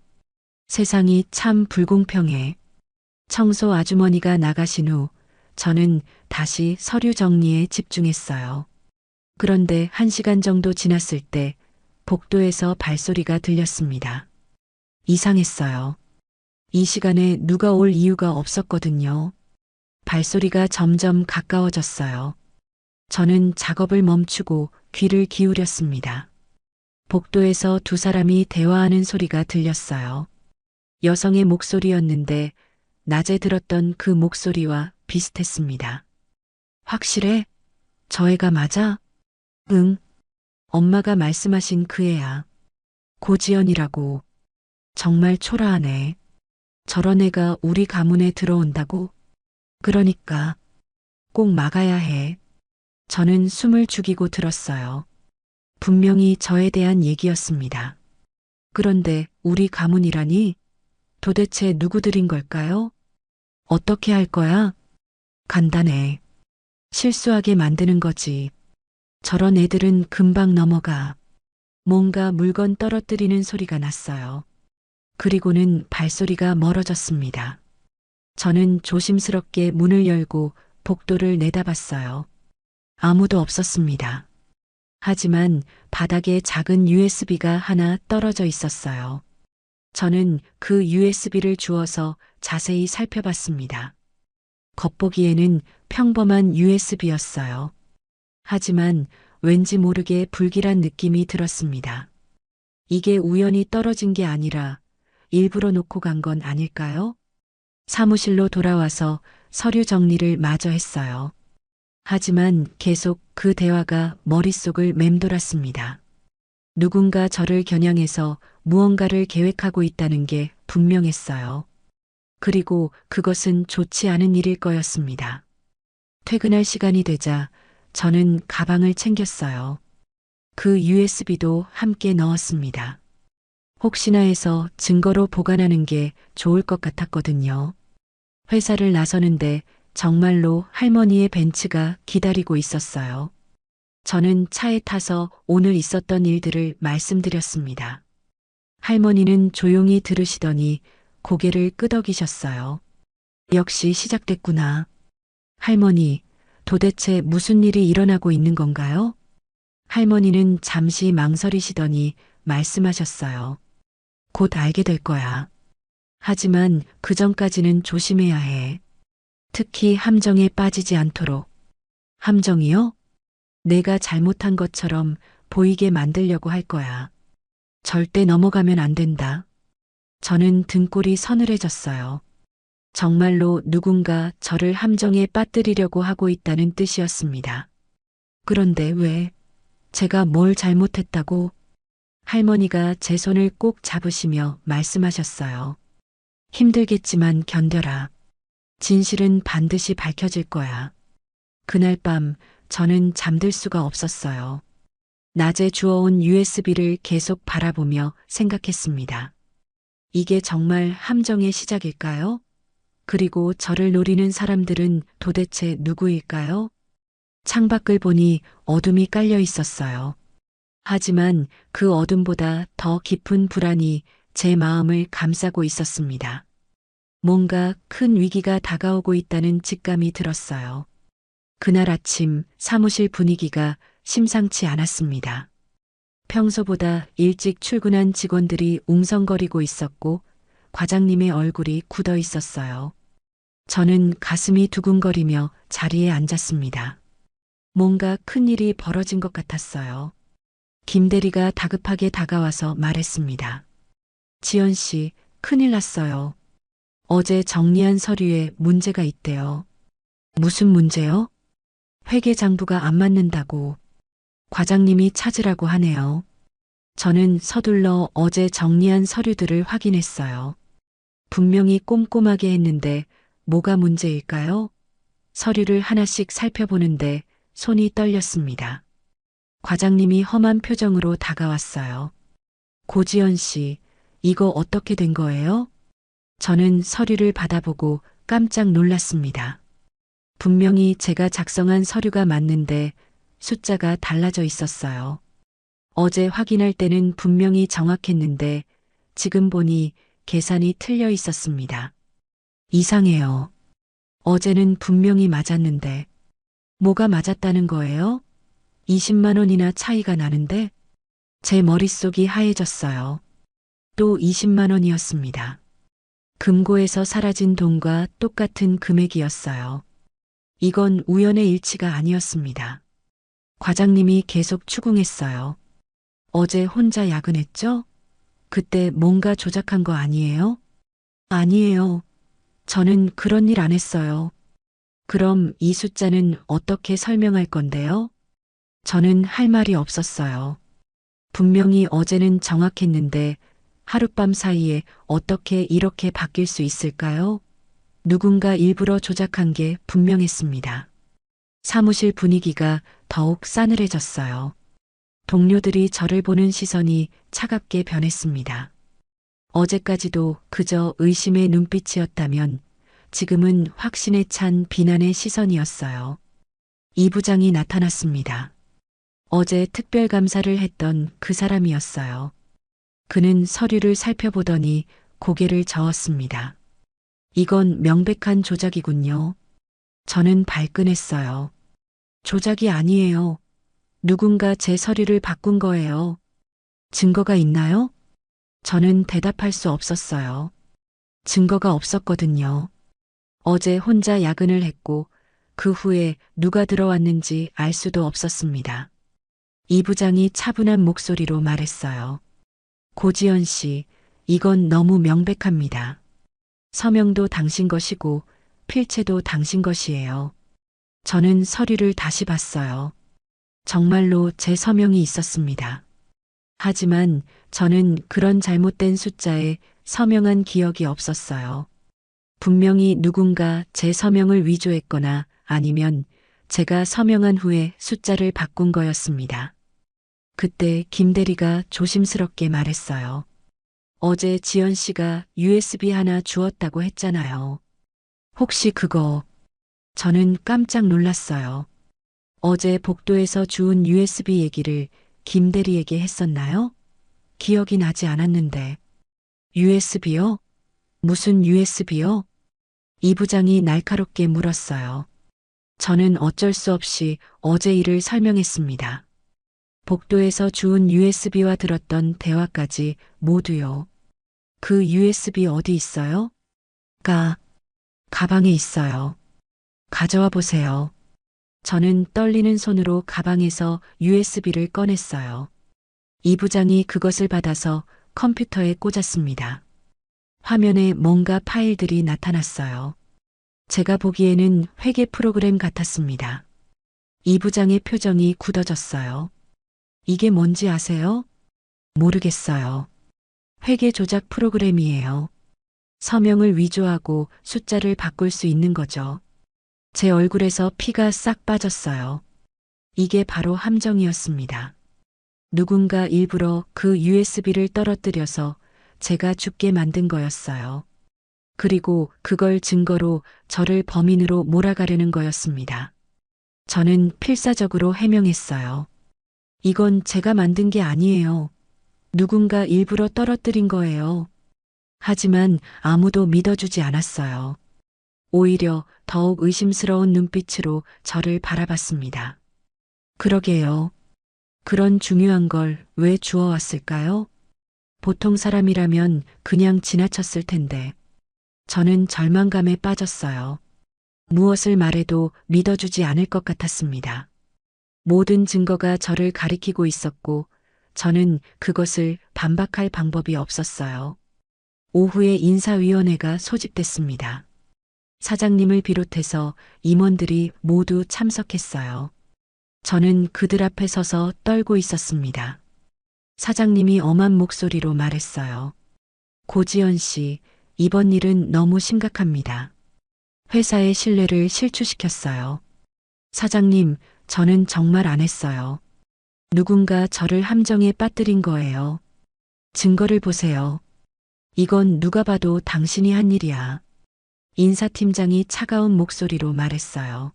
세상이 참 불공평해. 청소 아주머니가 나가신 후 저는 다시 서류 정리에 집중했어요. 그런데 1시간 정도 지났을 때 복도에서 발소리가 들렸습니다. 이상했어요. 이 시간에 누가 올 이유가 없었거든요. 발소리가 점점 가까워졌어요. 저는 작업을 멈추고 귀를 기울였습니다. 복도에서 두 사람이 대화하는 소리가 들렸어요. 여성의 목소리였는데 낮에 들었던 그 목소리와 비슷했습니다. 확실해? 저 애가 맞아? 응. 엄마가 말씀하신 그 애야. 고지연이라고. 정말 초라하네. 저런 애가 우리 가문에 들어온다고? 그러니까 꼭 막아야 해. 저는 숨을 죽이고 들었어요. 분명히 저에 대한 얘기였습니다. 그런데 우리 가문이라니? 도대체 누구들인 걸까요? 어떻게 할 거야? 간단해. 실수하게 만드는 거지. 저런 애들은 금방 넘어가. 뭔가 물건 떨어뜨리는 소리가 났어요. 그리고는 발소리가 멀어졌습니다. 저는 조심스럽게 문을 열고 복도를 내다봤어요. 아무도 없었습니다. 하지만 바닥에 작은 USB가 하나 떨어져 있었어요. 저는 그 USB를 주워서 자세히 살펴봤습니다. 겉보기에는 평범한 USB였어요. 하지만 왠지 모르게 불길한 느낌이 들었습니다. 이게 우연히 떨어진 게 아니라 일부러 놓고 간 건 아닐까요? 사무실로 돌아와서 서류 정리를 마저 했어요. 하지만 계속 그 대화가 머릿속을 맴돌았습니다. 누군가 저를 겨냥해서 무언가를 계획하고 있다는 게 분명했어요. 그리고 그것은 좋지 않은 일일 거였습니다. 퇴근할 시간이 되자 저는 가방을 챙겼어요. 그 USB도 함께 넣었습니다. 혹시나 해서 증거로 보관하는 게 좋을 것 같았거든요. 회사를 나서는데 정말로 할머니의 벤츠가 기다리고 있었어요. 저는 차에 타서 오늘 있었던 일들을 말씀드렸습니다. 할머니는 조용히 들으시더니 고개를 끄덕이셨어요. 역시 시작됐구나. 할머니, 도대체 무슨 일이 일어나고 있는 건가요? 할머니는 잠시 망설이시더니 말씀하셨어요. 곧 알게 될 거야. 하지만 그 전까지는 조심해야 해. 특히 함정에 빠지지 않도록. 함정이요? 내가 잘못한 것처럼 보이게 만들려고 할 거야. 절대 넘어가면 안 된다. 저는 등골이 서늘해졌어요. 정말로 누군가 저를 함정에 빠뜨리려고 하고 있다는 뜻이었습니다. 그런데 왜 제가 뭘 잘못했다고? 할머니가 제 손을 꼭 잡으시며 말씀하셨어요. 힘들겠지만 견뎌라. 진실은 반드시 밝혀질 거야. 그날 밤 저는 잠들 수가 없었어요. 낮에 주워온 USB를 계속 바라보며 생각했습니다. 이게 정말 함정의 시작일까요? 그리고 저를 노리는 사람들은 도대체 누구일까요? 창밖을 보니 어둠이 깔려 있었어요. 하지만 그 어둠보다 더 깊은 불안이 제 마음을 감싸고 있었습니다. 뭔가 큰 위기가 다가오고 있다는 직감이 들었어요. 그날 아침 사무실 분위기가 심상치 않았습니다. 평소보다 일찍 출근한 직원들이 웅성거리고 있었고 과장님의 얼굴이 굳어 있었어요. 저는 가슴이 두근거리며 자리에 앉았습니다. 뭔가 큰일이 벌어진 것 같았어요. 김 대리가 다급하게 다가와서 말했습니다. 지연 씨, 큰일 났어요. 어제 정리한 서류에 문제가 있대요. 무슨 문제요? 회계장부가 안 맞는다고 과장님이 찾으라고 하네요. 저는 서둘러 어제 정리한 서류들을 확인했어요. 분명히 꼼꼼하게 했는데 뭐가 문제일까요? 서류를 하나씩 살펴보는데 손이 떨렸습니다. 과장님이 험한 표정으로 다가왔어요. 고지연 씨, 이거 어떻게 된 거예요? 저는 서류를 받아보고 깜짝 놀랐습니다. 분명히 제가 작성한 서류가 맞는데 숫자가 달라져 있었어요. 어제 확인할 때는 분명히 정확했는데 지금 보니 계산이 틀려 있었습니다. 이상해요. 어제는 분명히 맞았는데 뭐가 맞았다는 거예요? 20만 원이나 차이가 나는데 제 머릿속이 하얘졌어요. 또 20만 원이었습니다. 금고에서 사라진 돈과 똑같은 금액이었어요. 이건 우연의 일치가 아니었습니다. 과장님이 계속 추궁했어요. 어제 혼자 야근했죠? 그때 뭔가 조작한 거 아니에요? 아니에요. 저는 그런 일 안 했어요. 그럼 이 숫자는 어떻게 설명할 건데요? 저는 할 말이 없었어요. 분명히 어제는 정확했는데 하룻밤 사이에 어떻게 이렇게 바뀔 수 있을까요? 누군가 일부러 조작한 게 분명했습니다. 사무실 분위기가 더욱 싸늘해졌어요. 동료들이 저를 보는 시선이 차갑게 변했습니다. 어제까지도 그저 의심의 눈빛이었다면 지금은 확신에 찬 비난의 시선이었어요. 이 부장이 나타났습니다. 어제 특별감사를 했던 그 사람이었어요. 그는 서류를 살펴보더니 고개를 저었습니다. 이건 명백한 조작이군요. 저는 발끈했어요. 조작이 아니에요. 누군가 제 서류를 바꾼 거예요. 증거가 있나요? 저는 대답할 수 없었어요. 증거가 없었거든요. 어제 혼자 야근을 했고 그 후에 누가 들어왔는지 알 수도 없었습니다. 이 부장이 차분한 목소리로 말했어요. 고지연 씨, 이건 너무 명백합니다. 서명도 당신 것이고 필체도 당신 것이에요. 저는 서류를 다시 봤어요. 정말로 제 서명이 있었습니다. 하지만 저는 그런 잘못된 숫자에 서명한 기억이 없었어요. 분명히 누군가 제 서명을 위조했거나 아니면 제가 서명한 후에 숫자를 바꾼 거였습니다. 그때 김 대리가 조심스럽게 말했어요. 어제 지연 씨가 USB 하나 주었다고 했잖아요. 혹시 그거? 저는 깜짝 놀랐어요. 어제 복도에서 주운 USB 얘기를 김 대리에게 했었나요? 기억이 나지 않았는데. USB요? 무슨 USB요? 이 부장이 날카롭게 물었어요. 저는 어쩔 수 없이 어제 일을 설명했습니다. 복도에서 주운 USB와 들었던 대화까지 모두요. 그 USB 어디 있어요? 가방에 있어요. 가져와 보세요. 저는 떨리는 손으로 가방에서 USB를 꺼냈어요. 이 부장이 그것을 받아서 컴퓨터에 꽂았습니다. 화면에 뭔가 파일들이 나타났어요. 제가 보기에는 회계 프로그램 같았습니다. 이 부장의 표정이 굳어졌어요. 이게 뭔지 아세요? 모르겠어요. 회계 조작 프로그램이에요. 서명을 위조하고 숫자를 바꿀 수 있는 거죠. 제 얼굴에서 피가 싹 빠졌어요. 이게 바로 함정이었습니다. 누군가 일부러 그 USB를 떨어뜨려서 제가 죽게 만든 거였어요. 그리고 그걸 증거로 저를 범인으로 몰아가려는 거였습니다. 저는 필사적으로 해명했어요. 이건 제가 만든 게 아니에요. 누군가 일부러 떨어뜨린 거예요. 하지만 아무도 믿어주지 않았어요. 오히려 더욱 의심스러운 눈빛으로 저를 바라봤습니다. 그러게요. 그런 중요한 걸 왜 주워왔을까요? 보통 사람이라면 그냥 지나쳤을 텐데. 저는 절망감에 빠졌어요. 무엇을 말해도 믿어주지 않을 것 같았습니다. 모든 증거가 저를 가리키고 있었고, 저는 그것을 반박할 방법이 없었어요. 오후에 인사위원회가 소집됐습니다. 사장님을 비롯해서 임원들이 모두 참석했어요. 저는 그들 앞에 서서 떨고 있었습니다. 사장님이 엄한 목소리로 말했어요. 고지연 씨, 이번 일은 너무 심각합니다. 회사의 신뢰를 실추시켰어요. 사장님, 저는 정말 안 했어요. 누군가 저를 함정에 빠뜨린 거예요. 증거를 보세요. 이건 누가 봐도 당신이 한 일이야. 인사팀장이 차가운 목소리로 말했어요.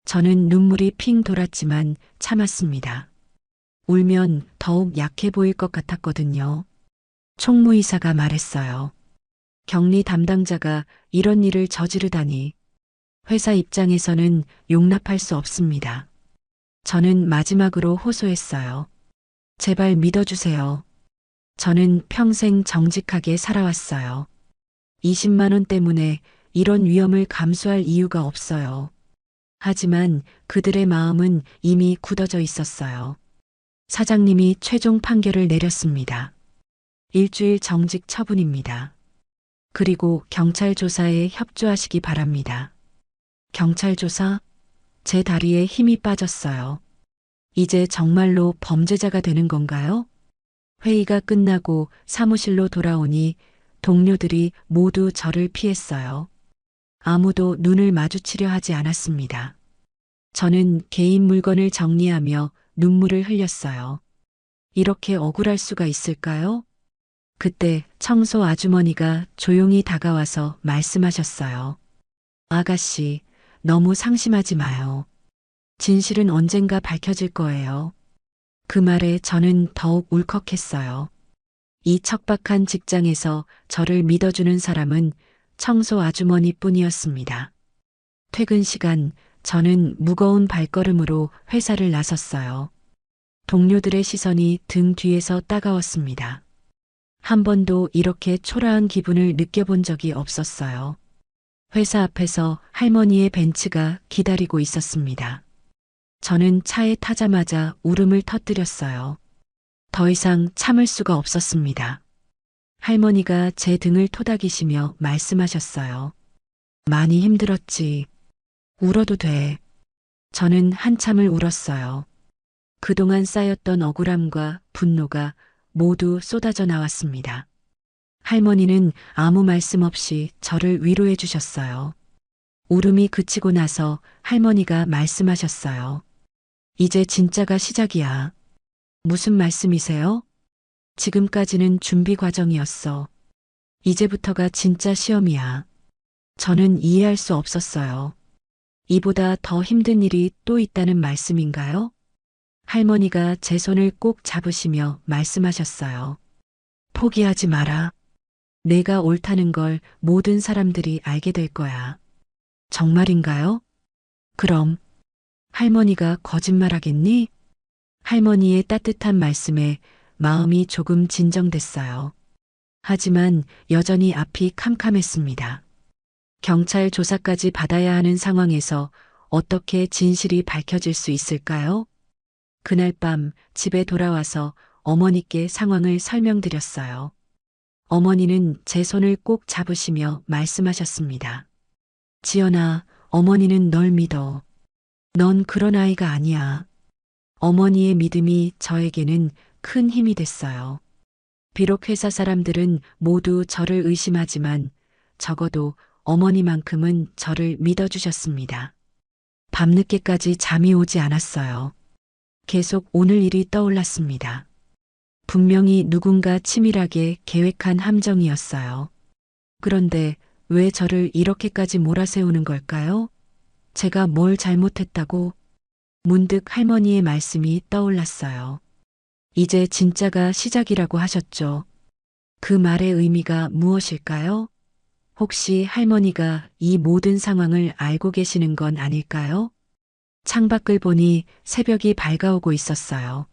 저는 눈물이 핑 돌았지만 참았습니다. 울면 더욱 약해 보일 것 같았거든요. 총무이사가 말했어요. 격리 담당자가 이런 일을 저지르다니. 회사 입장에서는 용납할 수 없습니다. 저는 마지막으로 호소했어요. 제발 믿어주세요. 저는 평생 정직하게 살아왔어요. 20만 원 때문에 이런 위험을 감수할 이유가 없어요. 하지만 그들의 마음은 이미 굳어져 있었어요. 사장님이 최종 판결을 내렸습니다. 일주일 정직 처분입니다. 그리고 경찰 조사에 협조하시기 바랍니다. 경찰 조사? 제 다리에 힘이 빠졌어요. 이제 정말로 범죄자가 되는 건가요? 회의가 끝나고 사무실로 돌아오니 동료들이 모두 저를 피했어요. 아무도 눈을 마주치려 하지 않았습니다. 저는 개인 물건을 정리하며 눈물을 흘렸어요. 이렇게 억울할 수가 있을까요? 그때 청소 아주머니가 조용히 다가와서 말씀하셨어요. 아가씨, 너무 상심하지 마요. 진실은 언젠가 밝혀질 거예요. 그 말에 저는 더욱 울컥했어요. 이 척박한 직장에서 저를 믿어주는 사람은 청소 아주머니 뿐이었습니다. 퇴근 시간, 저는 무거운 발걸음으로 회사를 나섰어요. 동료들의 시선이 등 뒤에서 따가웠습니다. 한 번도 이렇게 초라한 기분을 느껴본 적이 없었어요. 회사 앞에서 할머니의 벤츠가 기다리고 있었습니다. 저는 차에 타자마자 울음을 터뜨렸어요. 더 이상 참을 수가 없었습니다. 할머니가 제 등을 토닥이시며 말씀하셨어요. 많이 힘들었지. 울어도 돼. 저는 한참을 울었어요. 그동안 쌓였던 억울함과 분노가 모두 쏟아져 나왔습니다. 할머니는 아무 말씀 없이 저를 위로해 주셨어요. 울음이 그치고 나서 할머니가 말씀하셨어요. 이제 진짜가 시작이야. 무슨 말씀이세요? 지금까지는 준비 과정이었어. 이제부터가 진짜 시험이야. 저는 이해할 수 없었어요. 이보다 더 힘든 일이 또 있다는 말씀인가요? 할머니가 제 손을 꼭 잡으시며 말씀하셨어요. 포기하지 마라. 내가 옳다는 걸 모든 사람들이 알게 될 거야. 정말인가요? 그럼 할머니가 거짓말하겠니? 할머니의 따뜻한 말씀에 마음이 조금 진정됐어요. 하지만 여전히 앞이 캄캄했습니다. 경찰 조사까지 받아야 하는 상황에서 어떻게 진실이 밝혀질 수 있을까요? 그날 밤 집에 돌아와서 어머니께 상황을 설명드렸어요. 어머니는 제 손을 꼭 잡으시며 말씀하셨습니다. 지연아, 어머니는 널 믿어. 넌 그런 아이가 아니야. 어머니의 믿음이 저에게는 큰 힘이 됐어요. 비록 회사 사람들은 모두 저를 의심하지만 적어도 어머니만큼은 저를 믿어주셨습니다. 밤늦게까지 잠이 오지 않았어요. 계속 오늘 일이 떠올랐습니다. 분명히 누군가 치밀하게 계획한 함정이었어요. 그런데 왜 저를 이렇게까지 몰아세우는 걸까요? 제가 뭘 잘못했다고? 문득 할머니의 말씀이 떠올랐어요. 이제 진짜가 시작이라고 하셨죠. 그 말의 의미가 무엇일까요? 혹시 할머니가 이 모든 상황을 알고 계시는 건 아닐까요? 창밖을 보니 새벽이 밝아오고 있었어요.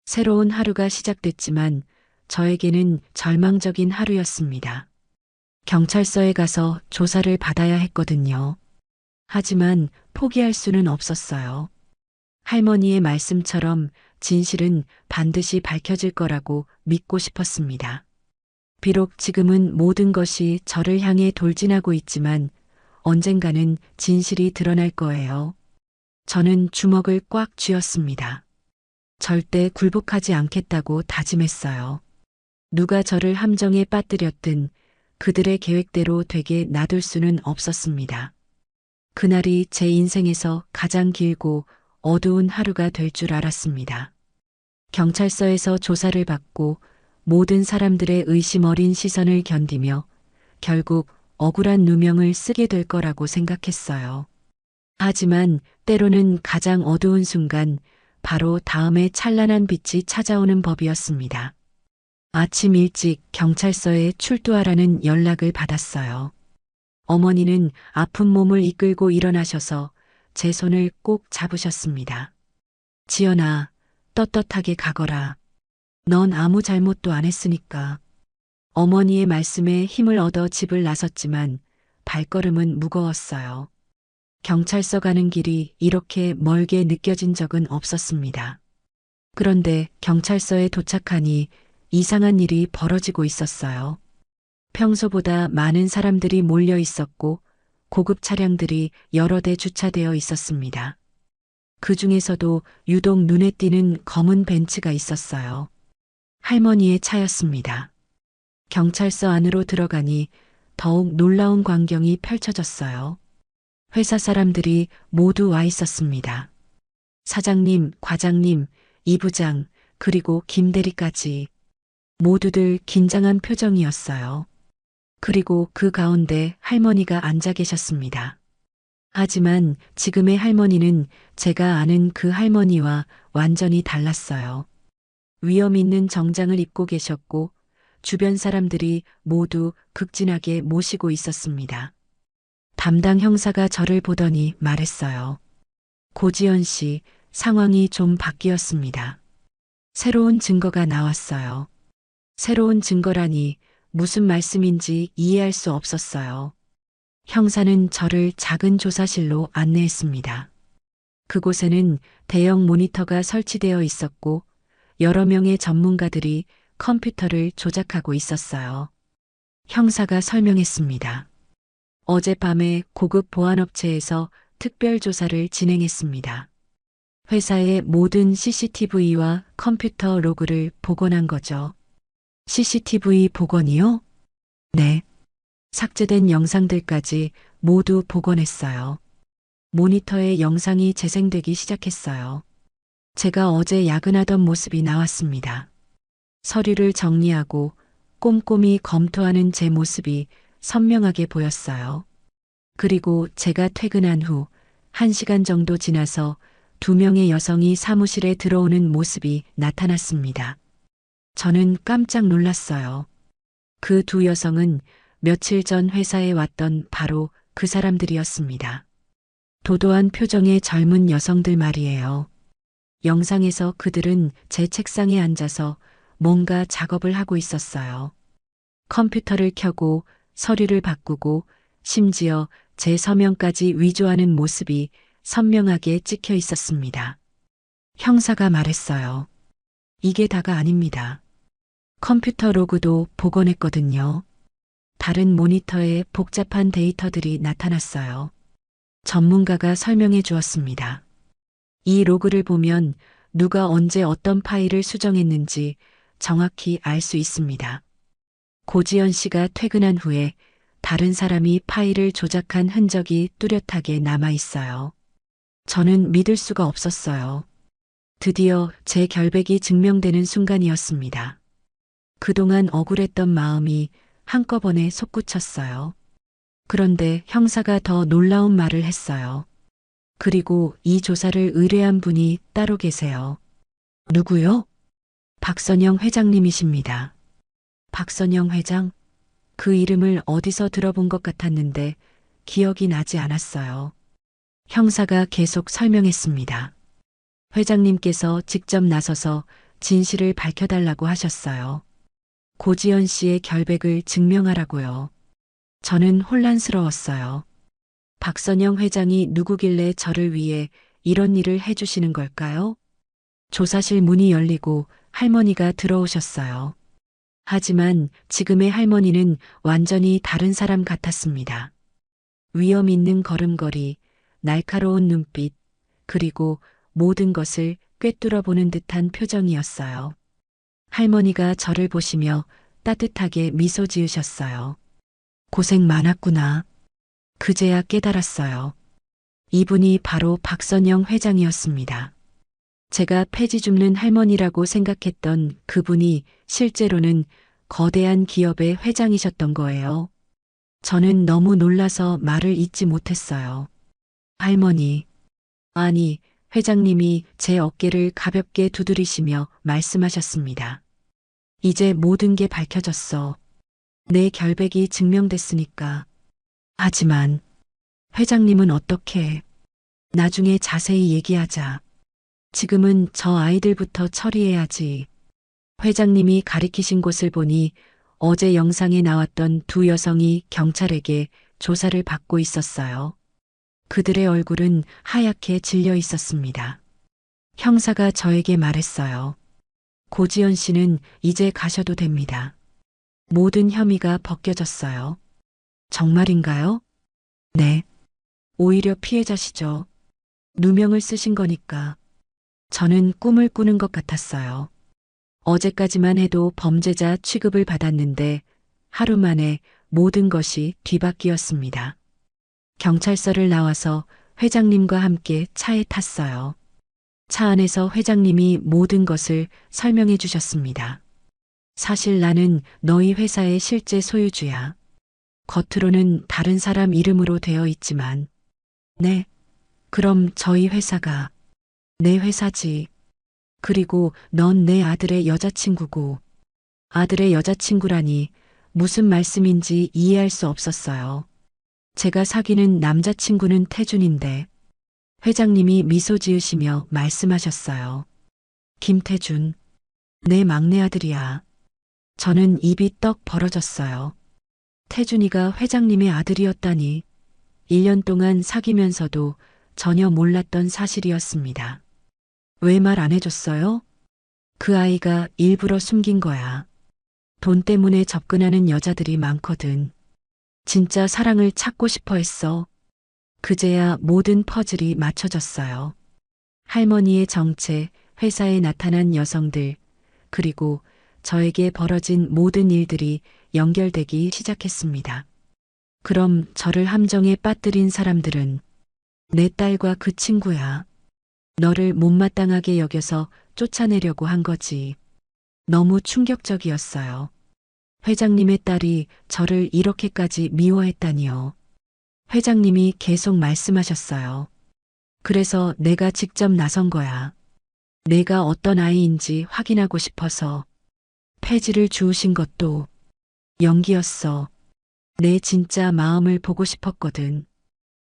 새로운 하루가 시작됐지만 저에게는 절망적인 하루였습니다. 경찰서에 가서 조사를 받아야 했거든요. 하지만 포기할 수는 없었어요. 할머니의 말씀처럼 진실은 반드시 밝혀질 거라고 믿고 싶었습니다. 비록 지금은 모든 것이 저를 향해 돌진하고 있지만 언젠가는 진실이 드러날 거예요. 저는 주먹을 꽉 쥐었습니다. 절대 굴복하지 않겠다고 다짐했어요. 누가 저를 함정에 빠뜨렸든 그들의 계획대로 되게 놔둘 수는 없었습니다. 그날이 제 인생에서 가장 길고 어두운 하루가 될 줄 알았습니다. 경찰서에서 조사를 받고 모든 사람들의 의심 어린 시선을 견디며 결국 억울한 누명을 쓰게 될 거라고 생각했어요. 하지만 때로는 가장 어두운 순간 바로 다음에 찬란한 빛이 찾아오는 법이었습니다. 아침 일찍 경찰서에 출두하라는 연락을 받았어요. 어머니는 아픈 몸을 이끌고 일어나셔서 제 손을 꼭 잡으셨습니다. 지연아, 떳떳하게 가거라. 넌 아무 잘못도 안 했으니까. 어머니의 말씀에 힘을 얻어 집을 나섰지만 발걸음은 무거웠어요. 경찰서 가는 길이 이렇게 멀게 느껴진 적은 없었습니다. 그런데 경찰서에 도착하니 이상한 일이 벌어지고 있었어요. 평소보다 많은 사람들이 몰려 있었고 고급 차량들이 여러 대 주차되어 있었습니다. 그 중에서도 유독 눈에 띄는 검은 벤츠가 있었어요. 할머니의 차였습니다. 경찰서 안으로 들어가니 더욱 놀라운 광경이 펼쳐졌어요. 회사 사람들이 모두 와 있었습니다. 사장님, 과장님, 이 부장, 그리고 김 대리까지 모두들 긴장한 표정이었어요. 그리고 그 가운데 할머니가 앉아 계셨습니다. 하지만 지금의 할머니는 제가 아는 그 할머니와 완전히 달랐어요. 위험 있는 정장을 입고 계셨고 주변 사람들이 모두 극진하게 모시고 있었습니다. 담당 형사가 저를 보더니 말했어요. 고지연 씨, 상황이 좀 바뀌었습니다. 새로운 증거가 나왔어요. 새로운 증거라니 무슨 말씀인지 이해할 수 없었어요. 형사는 저를 작은 조사실로 안내했습니다. 그곳에는 대형 모니터가 설치되어 있었고 여러 명의 전문가들이 컴퓨터를 조작하고 있었어요. 형사가 설명했습니다. 어젯밤에 고급 보안업체에서 특별 조사를 진행했습니다. 회사의 모든 CCTV와 컴퓨터 로그를 복원한 거죠. CCTV 복원이요? 네. 삭제된 영상들까지 모두 복원했어요. 모니터에 영상이 재생되기 시작했어요. 제가 어제 야근하던 모습이 나왔습니다. 서류를 정리하고 꼼꼼히 검토하는 제 모습이 선명하게 보였어요. 그리고 제가 퇴근한 후 1시간 정도 지나서 2명의 여성이 사무실에 들어오는 모습이 나타났습니다. 저는 깜짝 놀랐어요. 그 두 여성은 며칠 전 회사에 왔던 바로 그 사람들이었습니다. 도도한 표정의 젊은 여성들 말이에요. 영상에서 그들은 제 책상에 앉아서 뭔가 작업을 하고 있었어요. 컴퓨터를 켜고 서류를 바꾸고 심지어 제 서명까지 위조하는 모습이 선명하게 찍혀 있었습니다. 형사가 말했어요. 이게 다가 아닙니다. 컴퓨터 로그도 복원했거든요. 다른 모니터에 복잡한 데이터들이 나타났어요. 전문가가 설명해 주었습니다. 이 로그를 보면 누가 언제 어떤 파일을 수정했는지 정확히 알 수 있습니다. 고지연 씨가 퇴근한 후에 다른 사람이 파일을 조작한 흔적이 뚜렷하게 남아 있어요. 저는 믿을 수가 없었어요. 드디어 제 결백이 증명되는 순간이었습니다. 그동안 억울했던 마음이 한꺼번에 솟구쳤어요. 그런데 형사가 더 놀라운 말을 했어요. 그리고 이 조사를 의뢰한 분이 따로 계세요. 누구요? 박선영 회장님이십니다. 박선영 회장? 그 이름을 어디서 들어본 것 같았는데 기억이 나지 않았어요. 형사가 계속 설명했습니다. 회장님께서 직접 나서서 진실을 밝혀달라고 하셨어요. 고지연 씨의 결백을 증명하라고요. 저는 혼란스러웠어요. 박선영 회장이 누구길래 저를 위해 이런 일을 해주시는 걸까요? 조사실 문이 열리고 할머니가 들어오셨어요. 하지만 지금의 할머니는 완전히 다른 사람 같았습니다. 위험 있는 걸음걸이, 날카로운 눈빛, 그리고 모든 것을 꿰뚫어 보는 듯한 표정이었어요. 할머니가 저를 보시며 따뜻하게 미소 지으셨어요. 고생 많았구나. 그제야 깨달았어요. 이분이 바로 박선영 회장이었습니다. 제가 폐지 줍는 할머니라고 생각했던 그분이 실제로는 거대한 기업의 회장이셨던 거예요. 저는 너무 놀라서 말을 잇지 못했어요. 할머니, 아니, 회장님이 제 어깨를 가볍게 두드리시며 말씀하셨습니다. 이제 모든 게 밝혀졌어. 내 결백이 증명됐으니까. 하지만 회장님은 어떻게? 나중에 자세히 얘기하자. 지금은 저 아이들부터 처리해야지. 회장님이 가리키신 곳을 보니 어제 영상에 나왔던 두 여성이 경찰에게 조사를 받고 있었어요. 그들의 얼굴은 하얗게 질려 있었습니다. 형사가 저에게 말했어요. 고지연 씨는 이제 가셔도 됩니다. 모든 혐의가 벗겨졌어요. 정말인가요? 네. 오히려 피해자시죠. 누명을 쓰신 거니까. 저는 꿈을 꾸는 것 같았어요. 어제까지만 해도 범죄자 취급을 받았는데 하루 만에 모든 것이 뒤바뀌었습니다. 경찰서를 나와서 회장님과 함께 차에 탔어요. 차 안에서 회장님이 모든 것을 설명해 주셨습니다. 사실 나는 너희 회사의 실제 소유주야. 겉으로는 다른 사람 이름으로 되어 있지만, 네, 그럼 저희 회사가 내 회사지. 그리고 넌 내 아들의 여자친구고, 아들의 여자친구라니 무슨 말씀인지 이해할 수 없었어요. 제가 사귀는 남자친구는 태준인데, 회장님이 미소 지으시며 말씀하셨어요. 김태준, 내 막내 아들이야. 저는 입이 떡 벌어졌어요. 태준이가 회장님의 아들이었다니 1년 동안 사귀면서도 전혀 몰랐던 사실이었습니다. 왜 말 안 해줬어요? 그 아이가 일부러 숨긴 거야. 돈 때문에 접근하는 여자들이 많거든. 진짜 사랑을 찾고 싶어 했어. 그제야 모든 퍼즐이 맞춰졌어요. 할머니의 정체, 회사에 나타난 여성들, 그리고 저에게 벌어진 모든 일들이 연결되기 시작했습니다. 그럼 저를 함정에 빠뜨린 사람들은 내 딸과 그 친구야. 너를 못마땅하게 여겨서 쫓아내려고 한 거지. 너무 충격적이었어요. 회장님의 딸이 저를 이렇게까지 미워했다니요. 회장님이 계속 말씀하셨어요. 그래서 내가 직접 나선 거야. 내가 어떤 아이인지 확인하고 싶어서. 폐지를 주우신 것도 연기였어. 내 진짜 마음을 보고 싶었거든.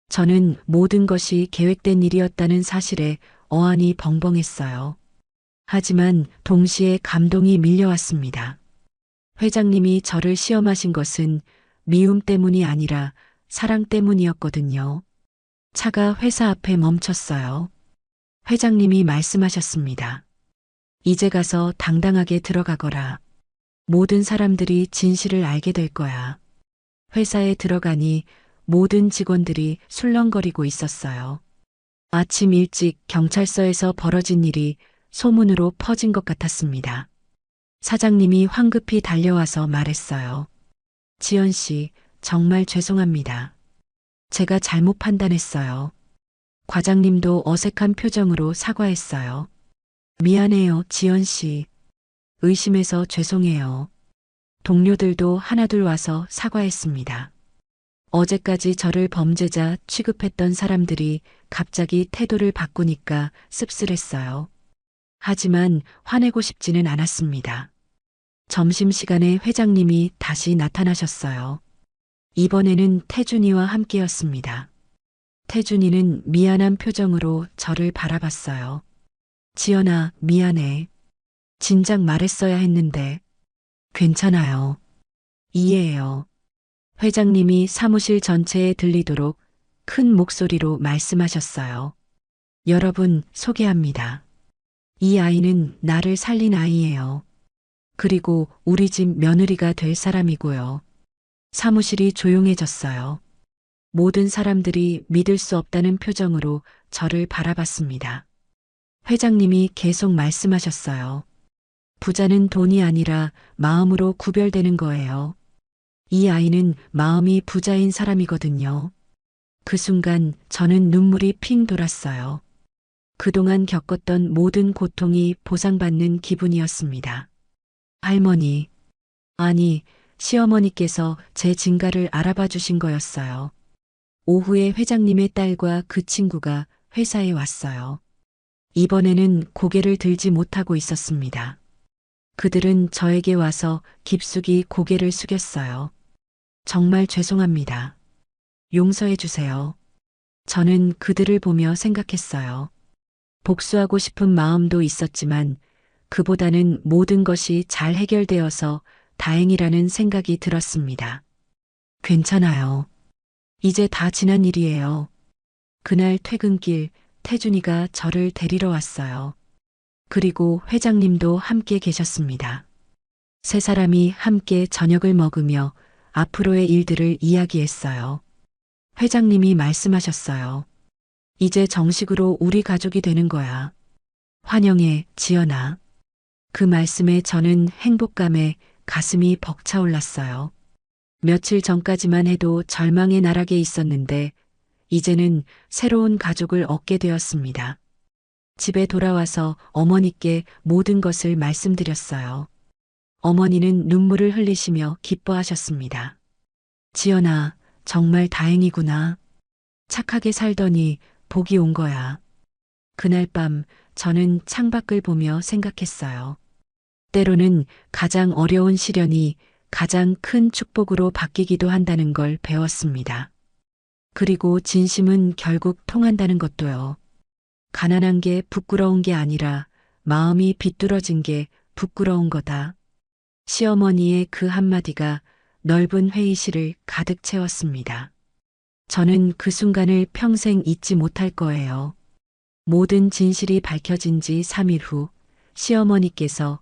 저는 모든 것이 계획된 일이었다는 사실에 어안이 벙벙했어요. 하지만 동시에 감동이 밀려왔습니다. 회장님이 저를 시험하신 것은 미움 때문이 아니라 사랑 때문이었거든요. 차가 회사 앞에 멈췄어요. 회장님이 말씀하셨습니다. 이제 가서 당당하게 들어가거라. 모든 사람들이 진실을 알게 될 거야. 회사에 들어가니 모든 직원들이 술렁거리고 있었어요. 아침 일찍 경찰서에서 벌어진 일이 소문으로 퍼진 것 같았습니다. 사장님이 황급히 달려와서 말했어요. 지연 씨, 정말 죄송합니다. 제가 잘못 판단했어요. 과장님도 어색한 표정으로 사과했어요. 미안해요, 지연 씨. 의심해서 죄송해요. 동료들도 하나둘 와서 사과했습니다. 어제까지 저를 범죄자 취급했던 사람들이 갑자기 태도를 바꾸니까 씁쓸했어요. 하지만 화내고 싶지는 않았습니다. 점심시간에 회장님이 다시 나타나셨어요. 이번에는 태준이와 함께였습니다. 태준이는 미안한 표정으로 저를 바라봤어요. 지연아, 미안해. 진작 말했어야 했는데. 괜찮아요. 이해해요. 회장님이 사무실 전체에 들리도록 큰 목소리로 말씀하셨어요. 여러분, 소개합니다. 이 아이는 나를 살린 아이예요. 그리고 우리 집 며느리가 될 사람이고요. 사무실이 조용해졌어요. 모든 사람들이 믿을 수 없다는 표정으로 저를 바라봤습니다. 회장님이 계속 말씀하셨어요. 부자는 돈이 아니라 마음으로 구별되는 거예요. 이 아이는 마음이 부자인 사람이거든요. 그 순간 저는 눈물이 핑 돌았어요. 그동안 겪었던 모든 고통이 보상받는 기분이었습니다. 할머니, 아니, 시어머니께서 제 진가를 알아봐 주신 거였어요. 오후에 회장님의 딸과 그 친구가 회사에 왔어요. 이번에는 고개를 들지 못하고 있었습니다. 그들은 저에게 와서 깊숙이 고개를 숙였어요. 정말 죄송합니다. 용서해 주세요. 저는 그들을 보며 생각했어요. 복수하고 싶은 마음도 있었지만 그보다는 모든 것이 잘 해결되어서 다행이라는 생각이 들었습니다. 괜찮아요. 이제 다 지난 일이에요. 그날 퇴근길 태준이가 저를 데리러 왔어요. 그리고 회장님도 함께 계셨습니다. 세 사람이 함께 저녁을 먹으며 앞으로의 일들을 이야기했어요. 회장님이 말씀하셨어요. 이제 정식으로 우리 가족이 되는 거야. 환영해, 지연아. 그 말씀에 저는 행복감에 가슴이 벅차올랐어요. 며칠 전까지만 해도 절망의 나락에 있었는데 이제는 새로운 가족을 얻게 되었습니다. 집에 돌아와서 어머니께 모든 것을 말씀드렸어요. 어머니는 눈물을 흘리시며 기뻐하셨습니다. 지연아, 정말 다행이구나. 착하게 살더니 복이 온 거야. 그날 밤 저는 창밖을 보며 생각했어요. 때로는 가장 어려운 시련이 가장 큰 축복으로 바뀌기도 한다는 걸 배웠습니다. 그리고 진심은 결국 통한다는 것도요. 가난한 게 부끄러운 게 아니라 마음이 비뚤어진 게 부끄러운 거다. 시어머니의 그 한마디가 넓은 회의실을 가득 채웠습니다. 저는 그 순간을 평생 잊지 못할 거예요. 모든 진실이 밝혀진 지 3일 후 시어머니께서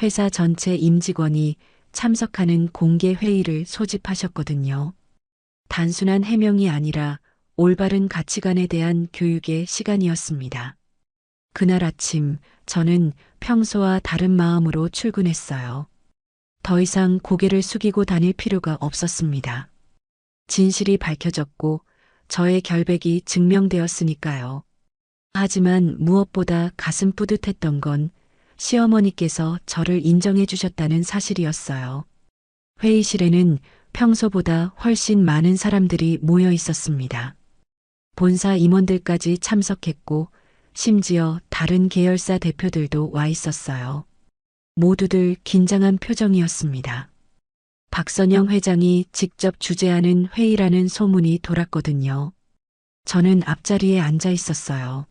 회사 전체 임직원이 참석하는 공개 회의를 소집하셨거든요. 단순한 해명이 아니라 올바른 가치관에 대한 교육의 시간이었습니다. 그날 아침 저는 평소와 다른 마음으로 출근했어요. 더 이상 고개를 숙이고 다닐 필요가 없었습니다. 진실이 밝혀졌고 저의 결백이 증명되었으니까요. 하지만 무엇보다 가슴 뿌듯했던 건 시어머니께서 저를 인정해 주셨다는 사실이었어요. 회의실에는 평소보다 훨씬 많은 사람들이 모여 있었습니다. 본사 임원들까지 참석했고 심지어 다른 계열사 대표들도 와 있었어요. 모두들 긴장한 표정이었습니다. 박선영 회장이 직접 주재하는 회의라는 소문이 돌았거든요. 저는 앞자리에 앉아 있었어요.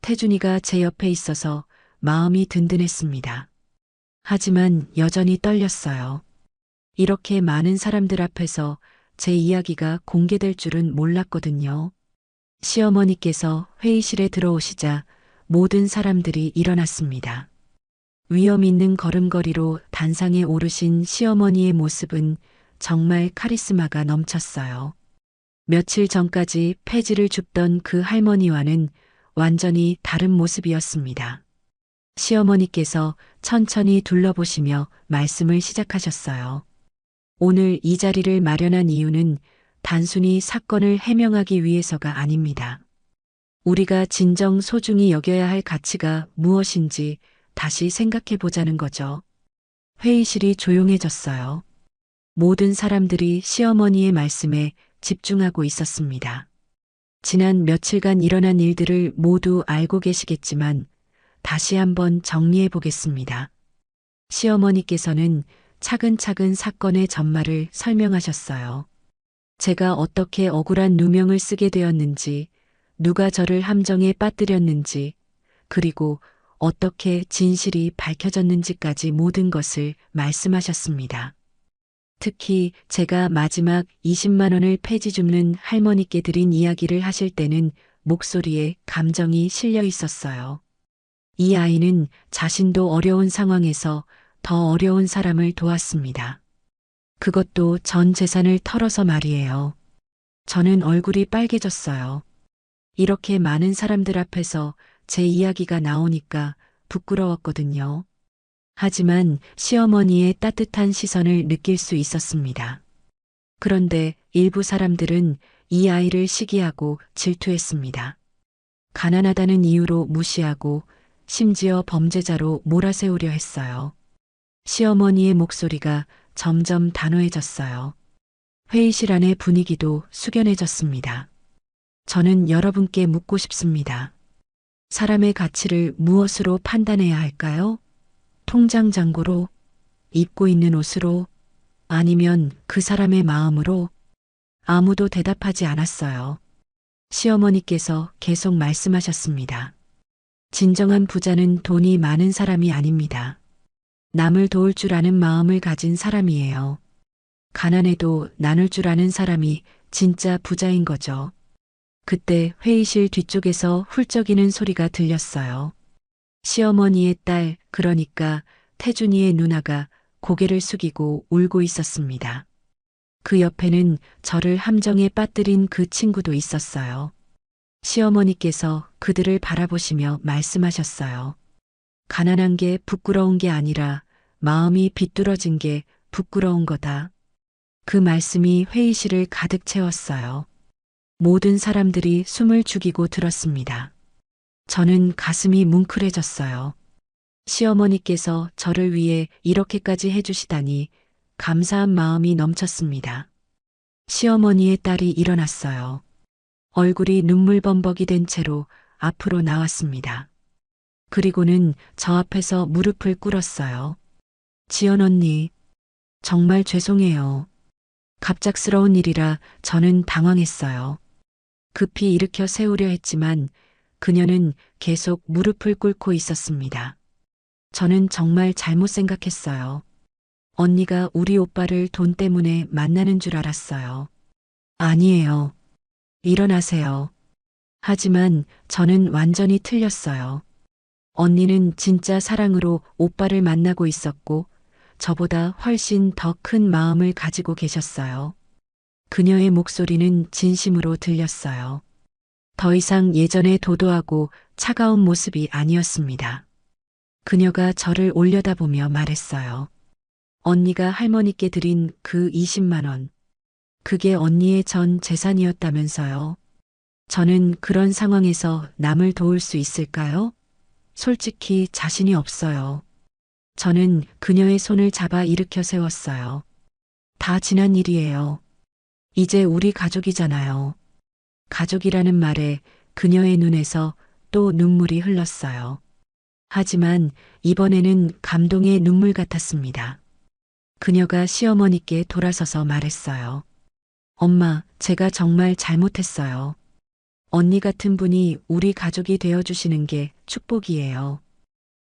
태준이가 제 옆에 있어서 마음이 든든했습니다. 하지만 여전히 떨렸어요. 이렇게 많은 사람들 앞에서 제 이야기가 공개될 줄은 몰랐거든요. 시어머니께서 회의실에 들어오시자 모든 사람들이 일어났습니다. 위험 있는 걸음걸이로 단상에 오르신 시어머니의 모습은 정말 카리스마가 넘쳤어요. 며칠 전까지 폐지를 줍던 그 할머니와는 완전히 다른 모습이었습니다. 시어머니께서 천천히 둘러보시며 말씀을 시작하셨어요. 오늘 이 자리를 마련한 이유는 단순히 사건을 해명하기 위해서가 아닙니다. 우리가 진정 소중히 여겨야 할 가치가 무엇인지 다시 생각해 보자는 거죠. 회의실이 조용해졌어요. 모든 사람들이 시어머니의 말씀에 집중하고 있었습니다. 지난 며칠간 일어난 일들을 모두 알고 계시겠지만 다시 한번 정리해 보겠습니다. 시어머니께서는 차근차근 사건의 전말을 설명하셨어요. 제가 어떻게 억울한 누명을 쓰게 되었는지, 누가 저를 함정에 빠뜨렸는지, 그리고 어떻게 진실이 밝혀졌는지까지 모든 것을 말씀하셨습니다. 특히 제가 마지막 20만 원을 폐지 줍는 할머니께 드린 이야기를 하실 때는 목소리에 감정이 실려 있었어요. 이 아이는 자신도 어려운 상황에서 더 어려운 사람을 도왔습니다. 그것도 전 재산을 털어서 말이에요. 저는 얼굴이 빨개졌어요. 이렇게 많은 사람들 앞에서 제 이야기가 나오니까 부끄러웠거든요. 하지만 시어머니의 따뜻한 시선을 느낄 수 있었습니다. 그런데 일부 사람들은 이 아이를 시기하고 질투했습니다. 가난하다는 이유로 무시하고 심지어 범죄자로 몰아세우려 했어요. 시어머니의 목소리가 점점 단호해졌어요. 회의실 안의 분위기도 숙연해졌습니다. 저는 여러분께 묻고 싶습니다. 사람의 가치를 무엇으로 판단해야 할까요? 통장 잔고로, 입고 있는 옷으로, 아니면 그 사람의 마음으로? 아무도 대답하지 않았어요. 시어머니께서 계속 말씀하셨습니다. 진정한 부자는 돈이 많은 사람이 아닙니다. 남을 도울 줄 아는 마음을 가진 사람이에요. 가난해도 나눌 줄 아는 사람이 진짜 부자인 거죠. 그때 회의실 뒤쪽에서 훌쩍이는 소리가 들렸어요. 시어머니의 딸, 그러니까 태준이의 누나가 고개를 숙이고 울고 있었습니다. 그 옆에는 저를 함정에 빠뜨린 그 친구도 있었어요. 시어머니께서 그들을 바라보시며 말씀하셨어요. 가난한 게 부끄러운 게 아니라 마음이 비뚤어진 게 부끄러운 거다. 그 말씀이 회의실을 가득 채웠어요. 모든 사람들이 숨을 죽이고 들었습니다. 저는 가슴이 뭉클해졌어요. 시어머니께서 저를 위해 이렇게까지 해주시다니 감사한 마음이 넘쳤습니다. 시어머니의 딸이 일어났어요. 얼굴이 눈물범벅이 된 채로 앞으로 나왔습니다. 그리고는 저 앞에서 무릎을 꿇었어요. 지연 언니, 정말 죄송해요. 갑작스러운 일이라 저는 당황했어요. 급히 일으켜 세우려 했지만 그녀는 계속 무릎을 꿇고 있었습니다. 저는 정말 잘못 생각했어요. 언니가 우리 오빠를 돈 때문에 만나는 줄 알았어요. 아니에요. 일어나세요. 하지만 저는 완전히 틀렸어요. 언니는 진짜 사랑으로 오빠를 만나고 있었고 저보다 훨씬 더 큰 마음을 가지고 계셨어요. 그녀의 목소리는 진심으로 들렸어요. 더 이상 예전의 도도하고 차가운 모습이 아니었습니다. 그녀가 저를 올려다보며 말했어요. 언니가 할머니께 드린 그 20만 원. 그게 언니의 전 재산이었다면서요. 저는 그런 상황에서 남을 도울 수 있을까요? 솔직히 자신이 없어요. 저는 그녀의 손을 잡아 일으켜 세웠어요. 다 지난 일이에요. 이제 우리 가족이잖아요. 가족이라는 말에 그녀의 눈에서 또 눈물이 흘렀어요. 하지만 이번에는 감동의 눈물 같았습니다. 그녀가 시어머니께 돌아서서 말했어요. 엄마, 제가 정말 잘못했어요. 언니 같은 분이 우리 가족이 되어주시는 게 축복이에요.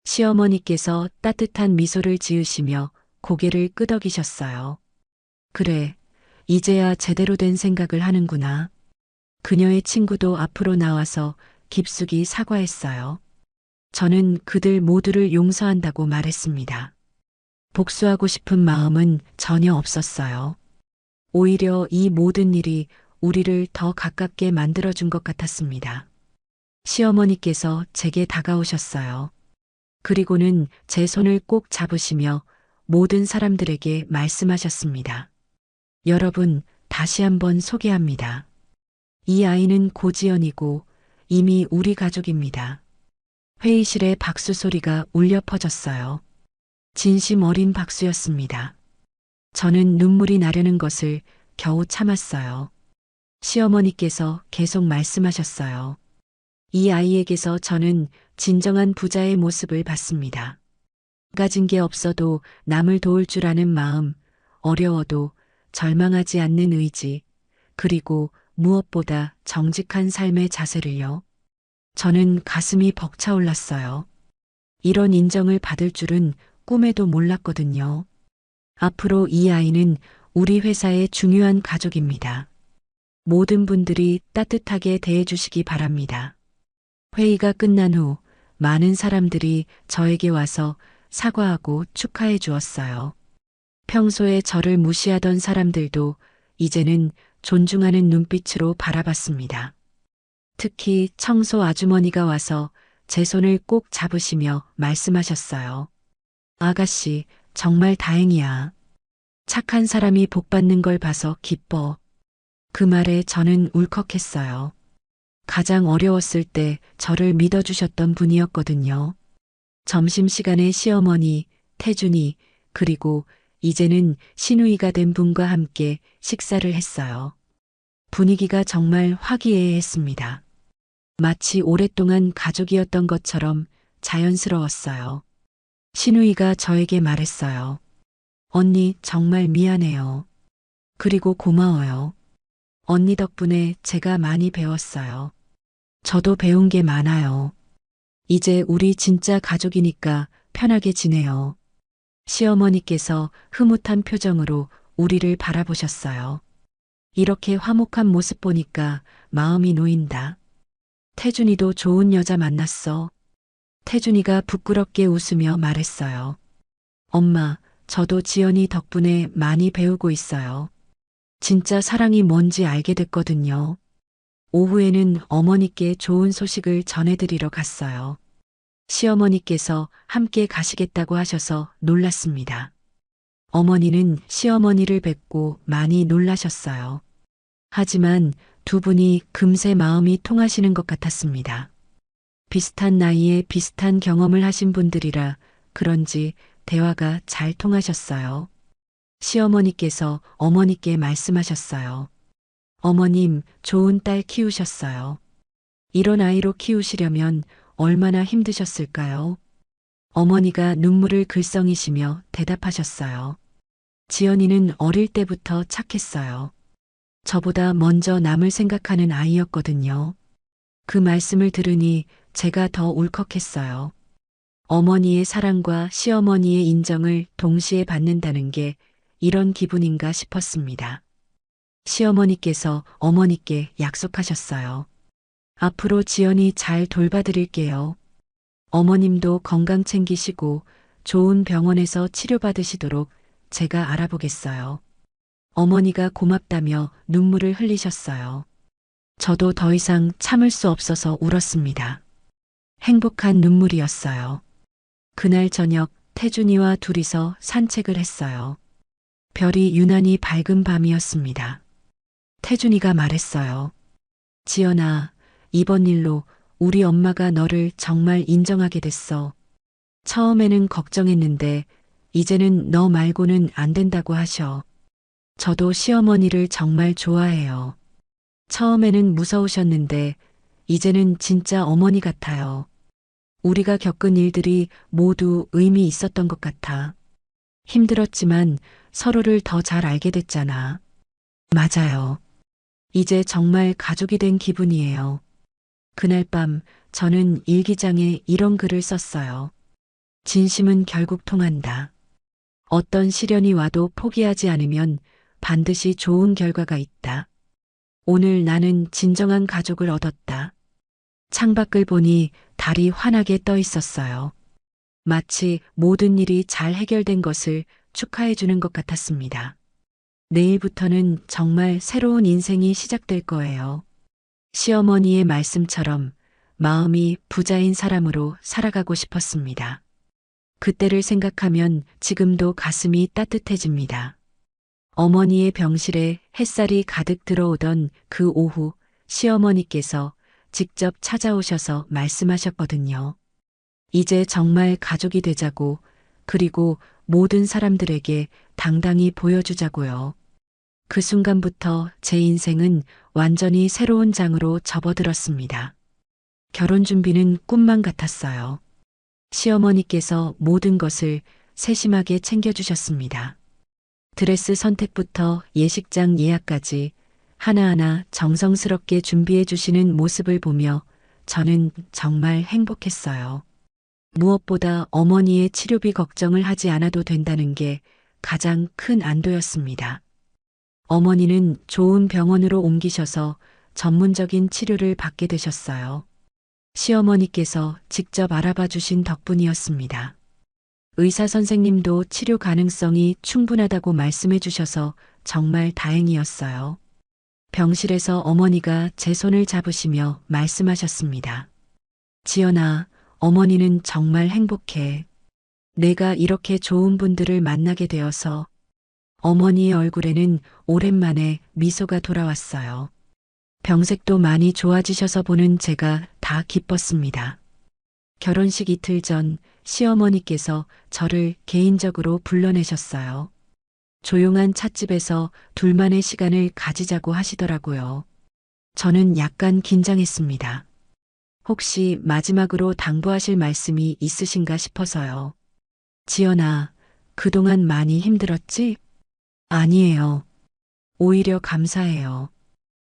시어머니께서 따뜻한 미소를 지으시며 고개를 끄덕이셨어요. 그래, 이제야 제대로 된 생각을 하는구나. 그녀의 친구도 앞으로 나와서 깊숙이 사과했어요. 저는 그들 모두를 용서한다고 말했습니다. 복수하고 싶은 마음은 전혀 없었어요. 오히려 이 모든 일이 우리를 더 가깝게 만들어준 것 같았습니다. 시어머니께서 제게 다가오셨어요. 그리고는 제 손을 꼭 잡으시며 모든 사람들에게 말씀하셨습니다. 여러분, 다시 한번 소개합니다. 이 아이는 고지연이고 이미 우리 가족입니다. 회의실에 박수 소리가 울려 퍼졌어요. 진심 어린 박수였습니다. 저는 눈물이 나려는 것을 겨우 참았어요. 시어머니께서 계속 말씀하셨어요. 이 아이에게서 저는 진정한 부자의 모습을 봤습니다. 가진 게 없어도 남을 도울 줄 아는 마음, 어려워도 절망하지 않는 의지, 그리고 무엇보다 정직한 삶의 자세를요. 저는 가슴이 벅차올랐어요. 이런 인정을 받을 줄은 꿈에도 몰랐거든요. 앞으로 이 아이는 우리 회사의 중요한 가족입니다. 모든 분들이 따뜻하게 대해주시기 바랍니다. 회의가 끝난 후 많은 사람들이 저에게 와서 사과하고 축하해 주었어요. 평소에 저를 무시하던 사람들도 이제는 존중하는 눈빛으로 바라봤습니다. 특히 청소 아주머니가 와서 제 손을 꼭 잡으시며 말씀하셨어요. 아가씨, 정말 다행이야. 착한 사람이 복받는 걸 봐서 기뻐. 그 말에 저는 울컥했어요. 가장 어려웠을 때 저를 믿어주셨던 분이었거든요. 점심시간에 시어머니, 태준이, 그리고 이제는 시누이가 된 분과 함께 식사를 했어요. 분위기가 정말 화기애애했습니다. 마치 오랫동안 가족이었던 것처럼 자연스러웠어요. 시누이가 저에게 말했어요. 언니 정말 미안해요. 그리고 고마워요. 언니 덕분에 제가 많이 배웠어요. 저도 배운 게 많아요. 이제 우리 진짜 가족이니까 편하게 지내요. 시어머니께서 흐뭇한 표정으로 우리를 바라보셨어요. 이렇게 화목한 모습 보니까 마음이 놓인다. 태준이도 좋은 여자 만났어. 태준이가 부끄럽게 웃으며 말했어요. 엄마, 저도 지연이 덕분에 많이 배우고 있어요. 진짜 사랑이 뭔지 알게 됐거든요. 오후에는 어머니께 좋은 소식을 전해드리러 갔어요. 시어머니께서 함께 가시겠다고 하셔서 놀랐습니다. 어머니는 시어머니를 뵙고 많이 놀라셨어요. 하지만 두 분이 금세 마음이 통하시는 것 같았습니다. 비슷한 나이에 비슷한 경험을 하신 분들이라 그런지 대화가 잘 통하셨어요. 시어머니께서 어머니께 말씀하셨어요. 어머님, 좋은 딸 키우셨어요. 이런 아이로 키우시려면 얼마나 힘드셨을까요? 어머니가 눈물을 글썽이시며 대답하셨어요. 지연이는 어릴 때부터 착했어요. 저보다 먼저 남을 생각하는 아이였거든요. 그 말씀을 들으니 제가 더 울컥했어요. 어머니의 사랑과 시어머니의 인정을 동시에 받는다는 게 이런 기분인가 싶었습니다. 시어머니께서 어머니께 약속하셨어요. 앞으로 지연이 잘 돌봐드릴게요. 어머님도 건강 챙기시고 좋은 병원에서 치료받으시도록 제가 알아보겠어요. 어머니가 고맙다며 눈물을 흘리셨어요. 저도 더 이상 참을 수 없어서 울었습니다. 행복한 눈물이었어요. 그날 저녁 태준이와 둘이서 산책을 했어요. 별이 유난히 밝은 밤이었습니다. 태준이가 말했어요. 지연아, 이번 일로 우리 엄마가 너를 정말 인정하게 됐어. 처음에는 걱정했는데 이제는 너 말고는 안 된다고 하셔. 저도 시어머니를 정말 좋아해요. 처음에는 무서우셨는데 이제는 진짜 어머니 같아요. 우리가 겪은 일들이 모두 의미 있었던 것 같아. 힘들었지만 서로를 더 잘 알게 됐잖아. 맞아요. 이제 정말 가족이 된 기분이에요. 그날 밤 저는 일기장에 이런 글을 썼어요. 진심은 결국 통한다. 어떤 시련이 와도 포기하지 않으면 반드시 좋은 결과가 있다. 오늘 나는 진정한 가족을 얻었다. 창밖을 보니 달이 환하게 떠 있었어요. 마치 모든 일이 잘 해결된 것을 축하해 주는 것 같았습니다. 내일부터는 정말 새로운 인생이 시작될 거예요. 시어머니의 말씀처럼 마음이 부자인 사람으로 살아가고 싶었습니다. 그때를 생각하면 지금도 가슴이 따뜻해집니다. 어머니의 병실에 햇살이 가득 들어오던 그 오후 시어머니께서 직접 찾아오셔서 말씀하셨거든요. 이제 정말 가족이 되자고, 그리고 모든 사람들에게 당당히 보여주자고요. 그 순간부터 제 인생은 완전히 새로운 장으로 접어들었습니다. 결혼 준비는 꿈만 같았어요. 시어머니께서 모든 것을 세심하게 챙겨주셨습니다. 드레스 선택부터 예식장 예약까지 하나하나 정성스럽게 준비해 주시는 모습을 보며 저는 정말 행복했어요. 무엇보다 어머니의 치료비 걱정을 하지 않아도 된다는 게 가장 큰 안도였습니다. 어머니는 좋은 병원으로 옮기셔서 전문적인 치료를 받게 되셨어요. 시어머니께서 직접 알아봐 주신 덕분이었습니다. 의사 선생님도 치료 가능성이 충분하다고 말씀해 주셔서 정말 다행이었어요. 병실에서 어머니가 제 손을 잡으시며 말씀하셨습니다. 지연아, 어머니는 정말 행복해. 내가 이렇게 좋은 분들을 만나게 되어서. 어머니의 얼굴에는 오랜만에 미소가 돌아왔어요. 병색도 많이 좋아지셔서 보는 제가 다 기뻤습니다. 결혼식 이틀 전 시어머니께서 저를 개인적으로 불러내셨어요. 조용한 찻집에서 둘만의 시간을 가지자고 하시더라고요. 저는 약간 긴장했습니다. 혹시 마지막으로 당부하실 말씀이 있으신가 싶어서요. 지연아, 그동안 많이 힘들었지? 아니에요. 오히려 감사해요.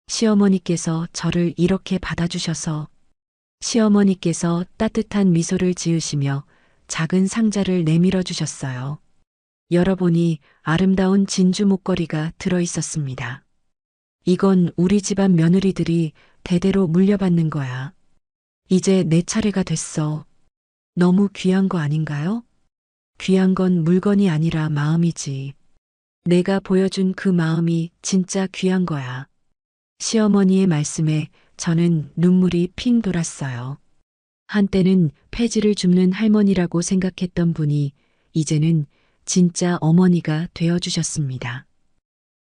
시어머니께서 저를 이렇게 받아주셔서. 시어머니께서 따뜻한 미소를 지으시며 작은 상자를 내밀어 주셨어요. 열어보니 아름다운 진주 목걸이가 들어 있었습니다. 이건 우리 집안 며느리들이 대대로 물려받는 거야. 이제 내 차례가 됐어. 너무 귀한 거 아닌가요? 귀한 건 물건이 아니라 마음이지. 내가 보여준 그 마음이 진짜 귀한 거야. 시어머니의 말씀에 저는 눈물이 핑 돌았어요. 한때는 폐지를 줍는 할머니라고 생각했던 분이 이제는 진짜 어머니가 되어주셨습니다.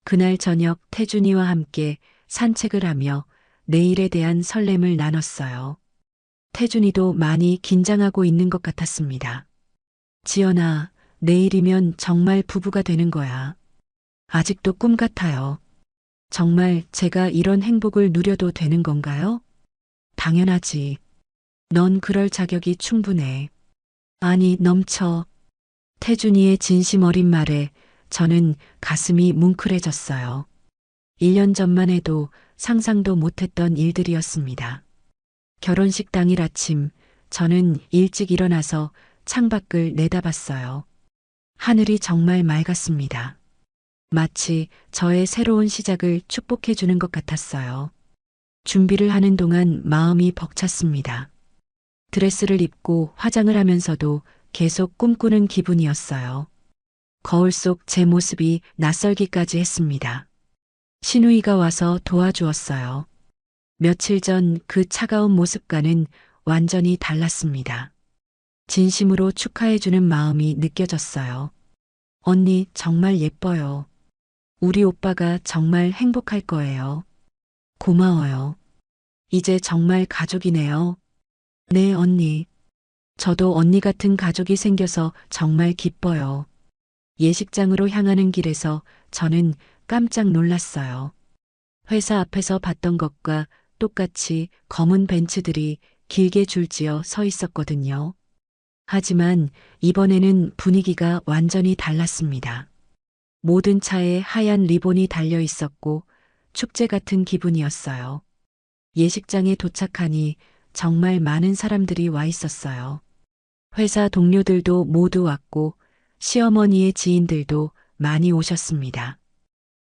그날 저녁 태준이와 함께 산책을 하며 내일에 대한 설렘을 나눴어요. 태준이도 많이 긴장하고 있는 것 같았습니다. 지연아, 내일이면 정말 부부가 되는 거야. 아직도 꿈 같아요. 정말 제가 이런 행복을 누려도 되는 건가요? 당연하지. 넌 그럴 자격이 충분해. 아니, 넘쳐. 태준이의 진심 어린 말에 저는 가슴이 뭉클해졌어요. 1년 전만 해도 상상도 못했던 일들이었습니다. 결혼식 당일 아침, 저는 일찍 일어나서 창밖을 내다봤어요. 하늘이 정말 맑았습니다. 마치 저의 새로운 시작을 축복해 주는 것 같았어요. 준비를 하는 동안 마음이 벅찼습니다. 드레스를 입고 화장을 하면서도 계속 꿈꾸는 기분이었어요. 거울 속 제 모습이 낯설기까지 했습니다. 신우이가 와서 도와주었어요. 며칠 전 그 차가운 모습과는 완전히 달랐습니다. 진심으로 축하해주는 마음이 느껴졌어요. 언니 정말 예뻐요. 우리 오빠가 정말 행복할 거예요. 고마워요. 이제 정말 가족이네요. 네, 언니. 저도 언니 같은 가족이 생겨서 정말 기뻐요. 예식장으로 향하는 길에서 저는 깜짝 놀랐어요. 회사 앞에서 봤던 것과 똑같이 검은 벤츠들이 길게 줄지어 서 있었거든요. 하지만 이번에는 분위기가 완전히 달랐습니다. 모든 차에 하얀 리본이 달려 있었고 축제 같은 기분이었어요. 예식장에 도착하니 정말 많은 사람들이 와 있었어요. 회사 동료들도 모두 왔고 시어머니의 지인들도 많이 오셨습니다.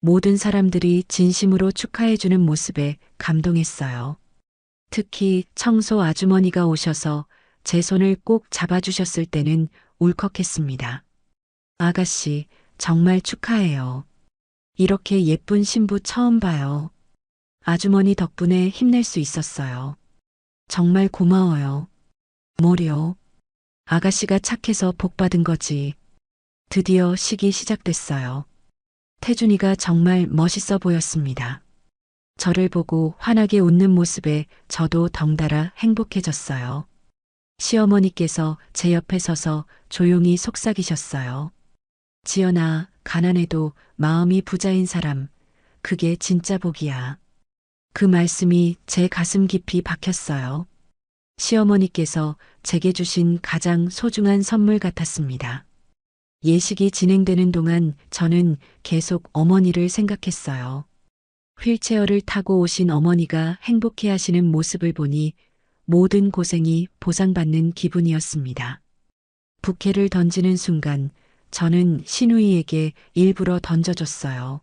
모든 사람들이 진심으로 축하해주는 모습에 감동했어요. 특히 청소 아주머니가 오셔서 제 손을 꼭 잡아주셨을 때는 울컥했습니다. 아가씨, 정말 축하해요. 이렇게 예쁜 신부 처음 봐요. 아주머니 덕분에 힘낼 수 있었어요. 정말 고마워요. 뭐려? 아가씨가 착해서 복 받은 거지. 드디어 식이 시작됐어요. 태준이가 정말 멋있어 보였습니다. 저를 보고 환하게 웃는 모습에 저도 덩달아 행복해졌어요. 시어머니께서 제 옆에 서서 조용히 속삭이셨어요. 지연아, 가난해도 마음이 부자인 사람, 그게 진짜 복이야. 그 말씀이 제 가슴 깊이 박혔어요. 시어머니께서 제게 주신 가장 소중한 선물 같았습니다. 예식이 진행되는 동안 저는 계속 어머니를 생각했어요. 휠체어를 타고 오신 어머니가 행복해 하시는 모습을 보니 모든 고생이 보상받는 기분이었습니다. 부케를 던지는 순간 저는 신우이에게 일부러 던져줬어요.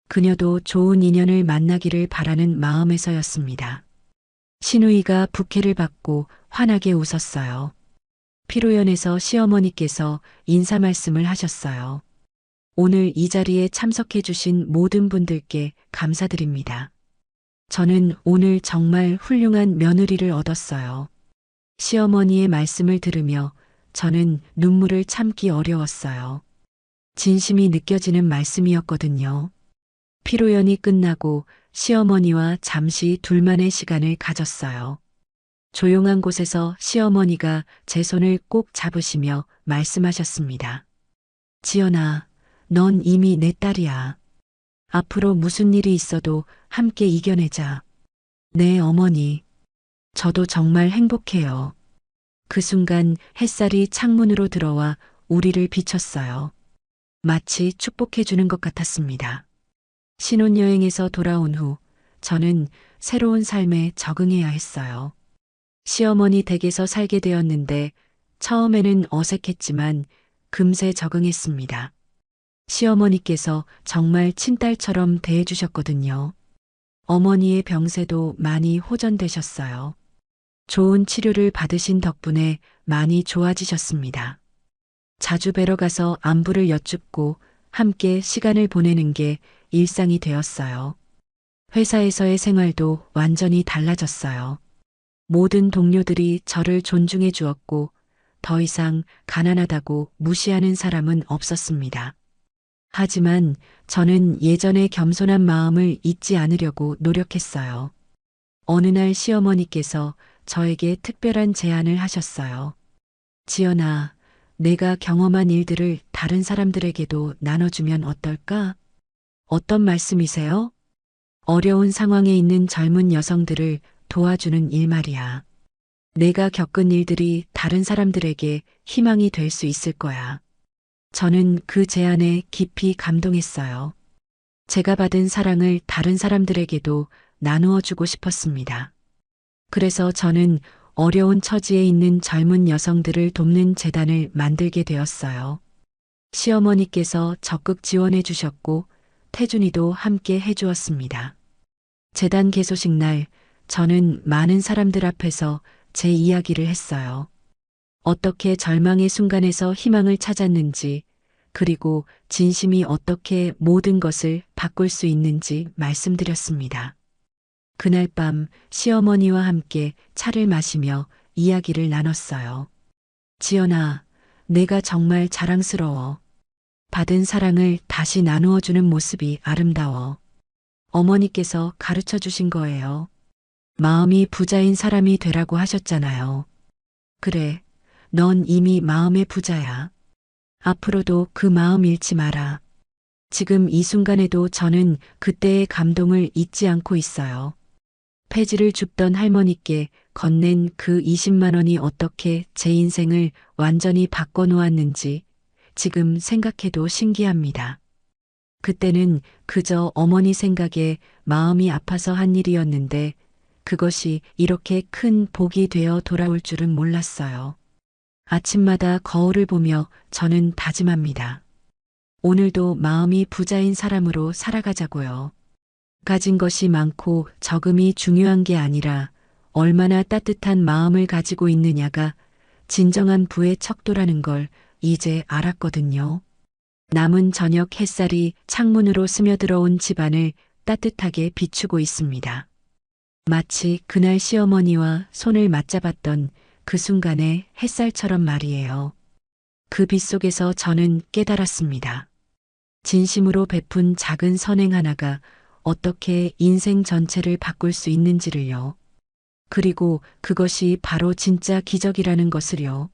그녀도 좋은 인연을 만나기를 바라는 마음에서였습니다. 신우이가 부케를 받고 환하게 웃었어요. 피로연에서 시어머니께서 인사 말씀을 하셨어요. 오늘 이 자리에 참석해 주신 모든 분들께 감사드립니다. 저는 오늘 정말 훌륭한 며느리를 얻었어요. 시어머니의 말씀을 들으며 저는 눈물을 참기 어려웠어요. 진심이 느껴지는 말씀이었거든요. 피로연이 끝나고 시어머니와 잠시 둘만의 시간을 가졌어요. 조용한 곳에서 시어머니가 제 손을 꼭 잡으시며 말씀하셨습니다. 지연아, 넌 이미 내 딸이야. 앞으로 무슨 일이 있어도 함께 이겨내자. 네, 어머니. 저도 정말 행복해요. 그 순간 햇살이 창문으로 들어와 우리를 비췄어요. 마치 축복해주는 것 같았습니다. 신혼여행에서 돌아온 후 저는 새로운 삶에 적응해야 했어요. 시어머니 댁에서 살게 되었는데 처음에는 어색했지만 금세 적응했습니다. 시어머니께서 정말 친딸처럼 대해주셨거든요. 어머니의 병세도 많이 호전되셨어요. 좋은 치료를 받으신 덕분에 많이 좋아지셨습니다. 자주 뵈러 가서 안부를 여쭙고 함께 시간을 보내는 게 일상이 되었어요. 회사에서의 생활도 완전히 달라졌어요. 모든 동료들이 저를 존중해 주었고 더 이상 가난하다고 무시하는 사람은 없었습니다. 하지만 저는 예전의 겸손한 마음을 잊지 않으려고 노력했어요. 어느 날 시어머니께서 저에게 특별한 제안을 하셨어요. 지연아, 내가 경험한 일들을 다른 사람들에게도 나눠주면 어떨까? 어떤 말씀이세요? 어려운 상황에 있는 젊은 여성들을 도와주는 일 말이야. 내가 겪은 일들이 다른 사람들에게 희망이 될 수 있을 거야. 저는 그 제안에 깊이 감동했어요. 제가 받은 사랑을 다른 사람들에게도 나누어 주고 싶었습니다. 그래서 저는 어려운 처지에 있는 젊은 여성들을 돕는 재단을 만들게 되었어요. 시어머니께서 적극 지원해 주셨고 태준이도 함께 해주었습니다. 재단 개소식 날 저는 많은 사람들 앞에서 제 이야기를 했어요. 어떻게 절망의 순간에서 희망을 찾았는지, 그리고 진심이 어떻게 모든 것을 바꿀 수 있는지 말씀드렸습니다. 그날 밤 시어머니와 함께 차를 마시며 이야기를 나눴어요. 지연아, 내가 정말 자랑스러워. 받은 사랑을 다시 나누어 주는 모습이 아름다워. 어머니께서 가르쳐 주신 거예요. 마음이 부자인 사람이 되라고 하셨잖아요. 그래, 넌 이미 마음의 부자야. 앞으로도 그 마음 잃지 마라. 지금 이 순간에도 저는 그때의 감동을 잊지 않고 있어요. 폐지를 줍던 할머니께 건넨 그 20만 원이 어떻게 제 인생을 완전히 바꿔놓았는지 지금 생각해도 신기합니다. 그때는 그저 어머니 생각에 마음이 아파서 한 일이었는데 그것이 이렇게 큰 복이 되어 돌아올 줄은 몰랐어요. 아침마다 거울을 보며 저는 다짐합니다. 오늘도 마음이 부자인 사람으로 살아가자고요. 가진 것이 많고 적음이 중요한 게 아니라 얼마나 따뜻한 마음을 가지고 있느냐가 진정한 부의 척도라는 걸 이제 알았거든요. 남은 저녁 햇살이 창문으로 스며들어온 집안을 따뜻하게 비추고 있습니다. 마치 그날 시어머니와 손을 맞잡았던 그 순간의 햇살처럼 말이에요. 그 빛 속에서 저는 깨달았습니다. 진심으로 베푼 작은 선행 하나가 어떻게 인생 전체를 바꿀 수 있는지를요. 그리고 그것이 바로 진짜 기적이라는 것을요.